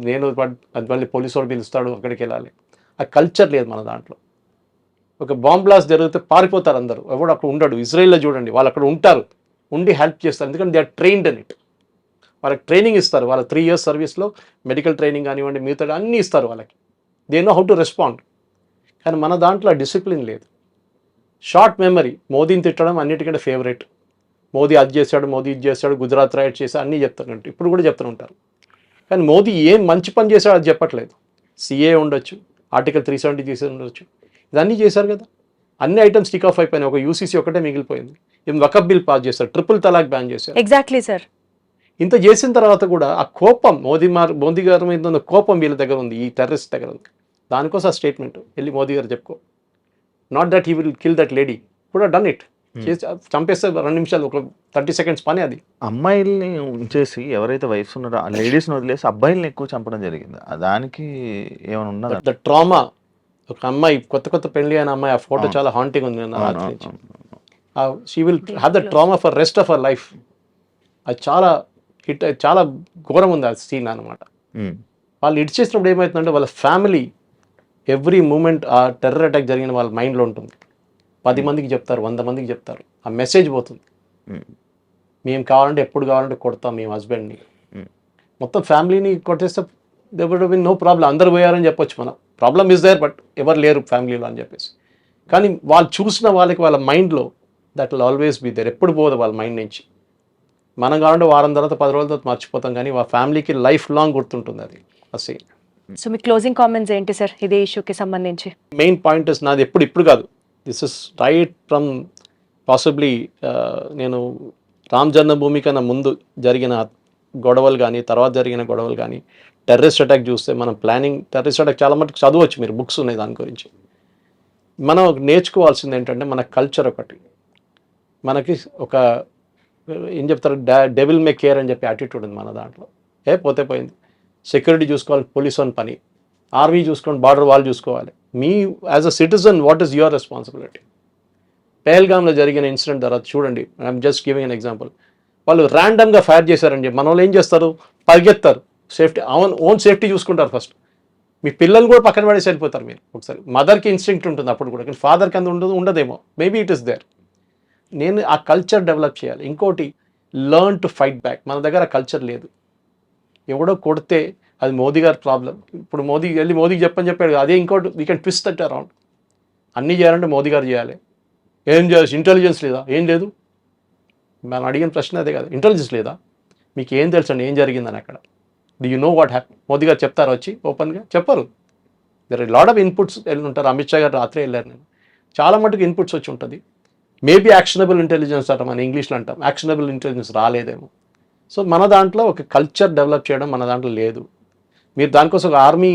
అది మళ్ళీ పోలీసు వాడు పిలుస్తాడు అక్కడికి వెళ్ళాలి. ఆ కల్చర్ లేదు మన దాంట్లో. ఒక బాంబ్ బ్లాస్ట్ జరిగితే పారిపోతారు అందరూ, ఎవడు అక్కడ ఉండడు. ఇజ్రాయిల్లో చూడండి, వాళ్ళు అక్కడ ఉంటారు, ఉండి హెల్ప్ చేస్తారు, ఎందుకంటే they are trained in it. వాళ్ళకి ట్రైనింగ్ ఇస్తారు, వాళ్ళ 3 years సర్వీస్లో మెడికల్ ట్రైనింగ్ కానివ్వండి, మిగతా అన్నీ ఇస్తారు వాళ్ళకి. They know how to respond. కానీ మన దాంట్లో డిసిప్లిన్ లేదు, షార్ట్ మెమరీ. మోదీని తిట్టడం అన్నిటికంటే ఫేవరెట్. మోదీ అది చేశాడు, మోదీ ఇది చేశాడు, గుజరాత్ రైడ్ చేశాడు, అన్నీ చెప్తారంట, ఇప్పుడు కూడా చెప్తూ ఉంటారు. కానీ మోదీ ఏం మంచి పని చేశాడు అది చెప్పట్లేదు. సిఏ ఉండొచ్చు, ఆర్టికల్ 370 తీసి ఉండొచ్చు, ఇదన్నీ చేశారు కదా. అన్ని ఐటమ్స్ స్టిక్ ఆఫ్ అయిపోయినాయి, ఒక యూసీసీ ఒకటే మిగిలిపోయింది. ఏం వకఫ్ బిల్ పాస్ చేశారు, ట్రిపుల్ తలాక్ బ్యాన్ చేశారు. Exactly sir. ఇంత చేసిన తర్వాత కూడా ఆ కోపం మోదీ గారి మీద ఉన్న కోపం వీళ్ళ దగ్గర ఉంది, ఈ టెర్రరిస్ట్ దగ్గర ఉంది. దానికోసం ఆ స్టేట్మెంట్ వెళ్ళి మోదీ గారు చెప్పుకో, not that he will kill that lady, కూడా డన్ ఇట్. చేసి చంపేస్తే 2 నిమిషాలు, ఒక 30 seconds పని అది. అమ్మాయిల్ని ఉంచేసి ఎవరైతే వైఫ్స్ ఉన్నారో ఆ లేడీస్ని వదిలేసి అబ్బాయిల్ని ఎక్కువ చంపడం జరిగింది. దానికి ఏమైనా ఉన్నదా? The trauma. ఒక అమ్మాయి కొత్త పెళ్లి అయిన అమ్మాయి, ఆ ఫోటో చాలా హాంటింగ్ ఉంది నా రాత్రి నుంచి. She will have the trauma for rest of our life. అది చాలా ఘోరం ఉంది ఆ సీన్ అనమాట. వాళ్ళు ఇడిచేసినప్పుడు ఏమవుతుందంటే వాళ్ళ ఫ్యామిలీ ఎవ్రీ మూమెంట్ ఆ టెర్రర్ అటాక్ జరిగిన వాళ్ళ మైండ్లో ఉంటుంది. 10 మందికి చెప్తారు, 100 మందికి చెప్తారు, ఆ మెసేజ్ పోతుంది. మేము కావాలంటే ఎప్పుడు కావాలంటే కొడతాం మేము హస్బెండ్ని. మొత్తం ఫ్యామిలీని కొట్టేస్తే they would have been no problem, అందరు పోయారని చెప్పొచ్చు మనం. ప్రాబ్లమ్ ఇస్ దేర్, బట్ ఎవరు లేరు ఫ్యామిలీలో అని చెప్పేసి. కానీ వాళ్ళు చూసిన వాళ్ళకి వాళ్ళ మైండ్లో that will always be there, ఎప్పుడు పోదు వాళ్ళ మైండ్ నుంచి. మనం కావాలంటే వారం తర్వాత 10 రోజుల తర్వాత మర్చిపోతాం, కానీ వాళ్ళ ఫ్యామిలీకి లైఫ్ లాంగ్ గుర్తుంటుంది అది ఆ సీన్. సో మీ క్లోజింగ్ కామెంట్స్ ఏంటి సార్ ఇదే ఇష్యూకి సంబంధించి? మెయిన్ పాయింట్ ఇస్ నాది ఇప్పుడు కాదు, this is right from possibly నేను రామ్ జన్మభూమి కన్నా ముందు జరిగిన గొడవలు కానీ, తర్వాత జరిగిన గొడవలు కానీ, టెర్రరిస్ట్ అటాక్ చూస్తే మనం ప్లానింగ్ టెర్రరిస్ట్ అటాక్ చాలా మటుకు చదవచ్చు, మీరు బుక్స్ ఉన్నాయి దాని గురించి. మనం నేర్చుకోవాల్సింది ఏంటంటే మన కల్చర్ ఒకటి, మనకి ఒక ఏం చెప్తారు, డెవిల్ మే కేర్ అని చెప్పి యాటిట్యూడ్ ఉంది మన దాంట్లో. పోతే పోయింది, సెక్యూరిటీ చూసుకోవాలి పోలీస్ అని పని, ఆర్మీ చూసుకోండి, బార్డర్ వాళ్ళు చూసుకోవాలి. మీ as a citizen what is your responsibility? పెహల్గామ్లో జరిగిన ఇన్సిడెంట్ తర్వాత చూడండి, I'm just giving an example. వాళ్ళు ర్యాండమ్గా ఫైర్ చేశారని చెప్పి మన వాళ్ళు ఏం చేస్తారు, పరిగెత్తారు, సేఫ్టీ ఓన్ సేఫ్టీ చూసుకుంటారు ఫస్ట్. మీ పిల్లలు కూడా పక్కన పడేసి వెళ్ళిపోతారు మీరు. ఒకసారి మదర్కి ఇన్స్టింక్ట్ ఉంటుంది అప్పుడు కూడా, కానీ ఫాదర్కి అంత ఉండదేమో, మేబీ ఇట్ ఈస్ దేర్. నేను ఆ కల్చర్ డెవలప్ చేయాలి. ఇంకోటి, లర్న్ టు ఫైట్ బ్యాక్. మన దగ్గర ఆ కల్చర్ లేదు. ఎవడో కొడితే అది మోదీ గారి ప్రాబ్లం. ఇప్పుడు మోదీకి చెప్పాడు, అదే ఇంకోటి we can twist that around. అన్నీ చేయాలంటే మోదీ గారు చేయాలి. ఏం చేయాల్సి, ఇంటెలిజెన్స్ లేదా? ఏం లేదు. మనం అడిగిన ప్రశ్న అదే కదా, ఇంటెలిజెన్స్ లేదా? మీకు ఏం తెలుసండి ఏం జరిగిందని అక్కడ? Do you know what happy? Modi garu చెప్తారు వచ్చి ఓపెన్గా? చెప్పరు. There are lot of inputs వెళ్ళి ఉంటారు. అమిత్ షా గారు రాత్రే వెళ్ళారు, నేను చాలా మటుకు ఇన్పుట్స్ వచ్చి ఉంటుంది. మేబీ యాక్షనబుల్ ఇంటెలిజెన్స్ అంటాం, మన ఇంగ్లీష్లో అంటాం, యాక్షనబుల్ ఇంటెలిజెన్స్ రాలేదేమో. సో మన దాంట్లో ఒక కల్చర్ డెవలప్ చేయడం మన దాంట్లో లేదు. మీరు దానికోసం ఒక ఆర్మీ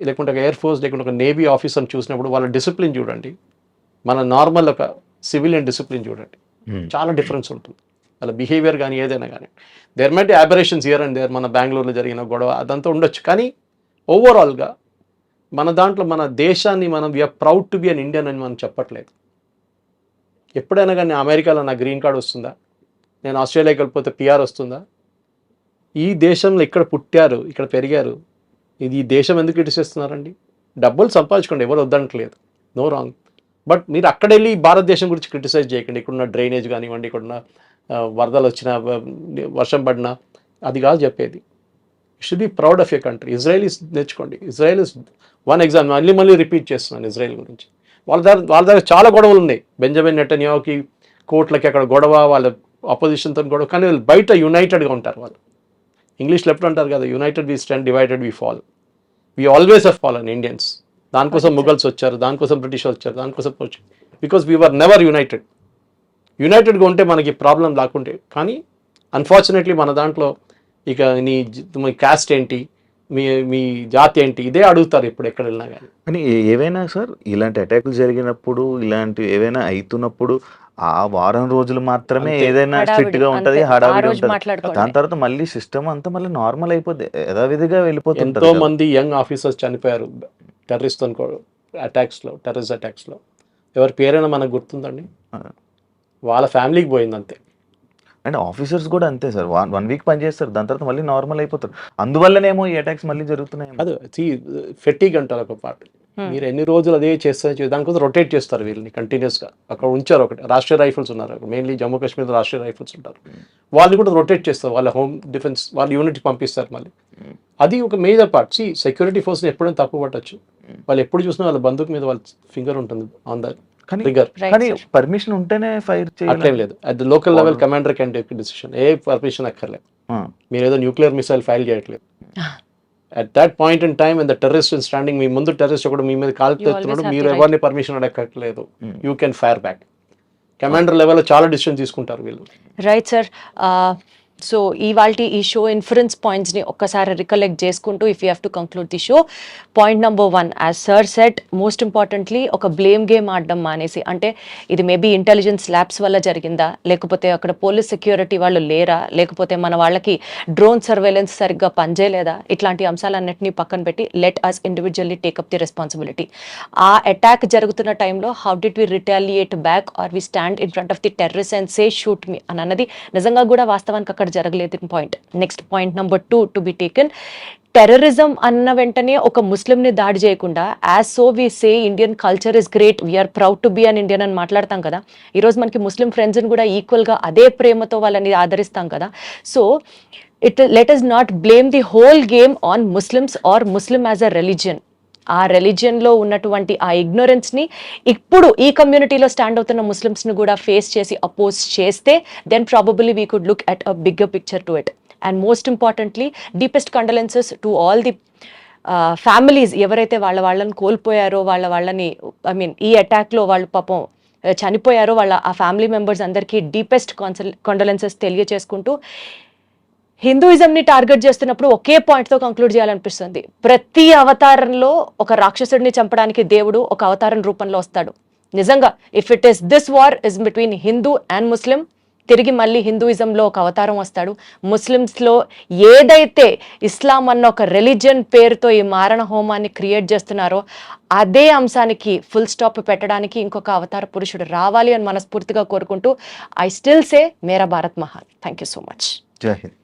లేకుంటే ఒక ఎయిర్ ఫోర్స్ లేకుంటే ఒక నేవీ ఆఫీసర్ని చూసినప్పుడు వాళ్ళ డిసిప్లిన్ చూడండి, మన నార్మల్ ఒక సివిలియన్ డిసిప్లిన్ చూడండి, చాలా డిఫరెన్స్ ఉంటుంది వాళ్ళ బిహేవియర్ కానీ ఏదైనా కానీ. There might aberrations here and there. మన బెంగళూరులో జరిగిన గొడవ అదంతా ఉండొచ్చు, కానీ ఓవరాల్గా మన దాంట్లో మన దేశాన్ని మనం we are proud to be an Indian అని మనం చెప్పట్లేదు. ఎప్పుడైనా కానీ అమెరికాలో నా గ్రీన్ కార్డ్ వస్తుందా? నేను ఆస్ట్రేలియాకి వెళ్ళిపోతే పిఆర్ వస్తుందా? ఈ దేశంలో ఇక్కడ పుట్టారు, ఇక్కడ పెరిగారు, ఇది ఈ దేశం ఎందుకు క్రిటిసిస్తున్నారండి? డబ్బులు సంపాదించుకోండి, ఎవరు వద్దనట్లేదు, నో రాంగ్. బట్ మీరు అక్కడ వెళ్ళి భారతదేశం గురించి క్రిటిసైజ్ చేయకండి. ఇక్కడున్న డ్రైనేజ్ కానివ్వండి, ఇక్కడున్న వరదలు వచ్చినా, వర్షం పడినా, అది కాదు చెప్పేది. You should be proud of your country. Israelis నేర్చుకోండి. Israel is one example. మళ్ళీ రిపీట్ చేస్తున్నాను ఇజ్రాయెల్ గురించి. వాళ్ళ దగ్గర చాలా గొడవలు ఉన్నాయి. బెంజమిన్ నెటన్యాహుకి కోర్టులకి అక్కడ గొడవ, వాళ్ళ అపోజిషన్తో గొడవ, కానీ వాళ్ళు బయట యునైటెడ్గా ఉంటారు. వాళ్ళు ఇంగ్లీష్లో ఎప్పుడు అంటారు కదా, united we stand, divided we fall. We always have fallen Indians. దానికోసం ముఘల్స్ వచ్చారు, దానికోసం బ్రిటిష్ వచ్చారు, దానికోసం వచ్చారు, because we were never united. యునైటెడ్గా ఉంటే మనకి ప్రాబ్లం లేకుంటే. కానీ అన్ఫార్చునేట్లీ మన దాంట్లో ఇక మీ క్యాస్ట్ ఏంటి, మీ జాతి ఏంటి, ఇదే అడుగుతారు ఎప్పుడు ఎక్కడ వెళ్ళినా కానీ. కానీ ఏవైనా సార్ ఇలాంటి అటాకులు జరిగినప్పుడు, ఇలాంటి ఏవైనా అవుతున్నప్పుడు ఆ వారం రోజులు మాత్రమే ఏదైనా స్ట్రిక్ట్ గా ఉంటది, హడావిడి ఉంటది. దాని తర్వాత మళ్ళీ సిస్టమ్ అంతా మళ్ళీ నార్మల్ అయిపోద్ది, యథావిధిగా వెళ్ళిపోతుంది. ఎంతో మంది యంగ్ ఆఫీసర్స్ చనిపోయారు టెర్రరిస్ట్ టెర్రరిస్ట్ అటాక్స్లో. ఎవరి పేరైనా మనకు గుర్తుందండి? వాళ్ళ ఫ్యామిలీకి పోయింది అంతే. అండ్ ఆఫీసర్స్ కూడా అంతే సార్, 1 వీక్ పని చేస్తారు, దాని తర్వాత మళ్ళీ నార్మల్ అయిపోతారు. అందువల్లనేమో ఈ అటాక్స్ మళ్ళీ జరుగుతున్నాయి. అది ఫెటిక్ అంటారు ఒక పార్ట్. మీరు ఎన్ని రోజులు అదే చేస్తారు, దానికోసం రొటేట్ చేస్తారు వీళ్ళని కంటిన్యూస్గా. అక్కడ ఉంచారు ఒకటి రాష్ట్రీయ రైఫిల్స్ ఉన్నారు, మెయిన్లీ జమ్మూ కాశ్మీర్లో రాష్ట్రీయ రైఫిల్స్ ఉంటారు, వాళ్ళు కూడా రొటేట్ చేస్తారు, వాళ్ళ హోమ్ డిఫెన్స్ వాళ్ళ యూనిట్ పంపిస్తారు మళ్ళీ. అది ఒక మేజర్ పార్ట్. సెక్యూరిటీ ఫోర్స్ని ఎప్పుడైనా తప్పు పట్టచ్చు, వాళ్ళు ఎప్పుడు చూసినా వాళ్ళ బంధుకు మీద వాళ్ళ ఫింగర్ ఉంటుంది ఆన్ ద ట్రిగ్గర్. కానీ పర్మిషన్ ఉంటేనే ఫైర్ చేయాలి అట్లేం లేదు. At the local level commander can take decision. ఏ పర్మిషన్ అక్కర్లేదు. మీరు ఏదో న్యూక్లియర్ మిసైల్ ఫైల్ చేయట్లేదు. At that point in time the terrorist in standing, మీ ముందు టెర్రరిస్ట్ ఒకటి మీ మీద కాల్ తెస్తున్నాడు, మీరు ఎవరిని పర్మిషన్ అడగట్లేదు, you can fire back. Commander లెవెల్లో చాలా డిసిషన్ తీసుకుంటారు వీళ్ళు. Right sir. సో ఇవాల్టి ఈ షో ఇన్ఫరెన్స్ పాయింట్స్ని ఒక్కసారి రికలెక్ట్ చేసుకుంటూ if you have to conclude the show, point number 1 as sir set, most importantly ఒక బ్లేమ్ గేమ్ ఆడడం మానేసి, అంటే ఇది మేబీ ఇంటెలిజెన్స్ ల్యాబ్స్ వల్ల జరిగిందా, లేకపోతే అక్కడ పోలీస్ సెక్యూరిటీ వాళ్ళు లేరా, లేకపోతే మన వాళ్ళకి డ్రోన్ సర్వేలెన్స్ సరిగ్గా పనిచేయలేదా, ఇట్లాంటి అంశాలన్నింటినీ పక్కన పెట్టి let us individually take up the responsibility. ఆ అటాక్ జరుగుతున్న టైంలో how did we retaliate back or we stand in front of the terrorist and say shoot me అని అన్నది నిజంగా కూడా వాస్తవానికి అక్కడ జరగలేదు point. Next point number 2 to be taken, terrorism అన్న వెంటనే ఒక ముస్లింని దాడి చేయకుండా as so we say Indian culture is great, we're proud to be an Indian అని మాట్లాడతాం కదా. ఈరోజు మనకి ముస్లిం ఫ్రెండ్స్ని కూడా ఈక్వల్గా అదే ప్రేమతో వాళ్ళని ఆదరిస్తాం కదా. So let us not blame the whole game on Muslims or Muslim as a religion. ఆ రిలీజియన్లో ఉన్నటువంటి ఆ ఇగ్నోరెన్స్ని ఇప్పుడు ఈ కమ్యూనిటీలో స్టాండ్ అవుతున్న ముస్లిమ్స్ని కూడా ఫేస్ చేసి అపోజ్ చేస్తే then probably we could look at a bigger picture to it. And most importantly deepest condolences to all the families ఎవరైతే వాళ్ళని కోల్పోయారో, వాళ్ళని ఐ మీన్ ఈ అటాక్లో వాళ్ళు పాపం చనిపోయారో ఆ ఫ్యామిలీ మెంబర్స్ అందరికీ డీపెస్ట్ కండోలెన్సెస్ తెలియజేసుకుంటూ, హిందూయిజంని టార్గెట్ చేస్తున్నప్పుడు ఒకే పాయింట్తో కంక్లూడ్ చేయాలనిపిస్తుంది. ప్రతి అవతారంలో ఒక రాక్షసుడిని చంపడానికి దేవుడు ఒక అవతారం రూపంలో వస్తాడు. నిజంగా if it is this war is between Hindu and Muslim, తిరిగి మళ్ళీ హిందూయిజంలో ఒక అవతారం వస్తాడు. ముస్లిమ్స్లో ఏదైతే ఇస్లాం అన్న ఒక రిలీజియన్ పేరుతో ఈ మారణ హోమాన్ని క్రియేట్ చేస్తున్నారో అదే అంశానికి ఫుల్ స్టాప్ పెట్టడానికి ఇంకొక అవతార పురుషుడు రావాలి అని మనస్ఫూర్తిగా కోరుకుంటూ ఐ స్టిల్ సే మేరా భారత్ మహాన్. Thank you so much. జై హింద్.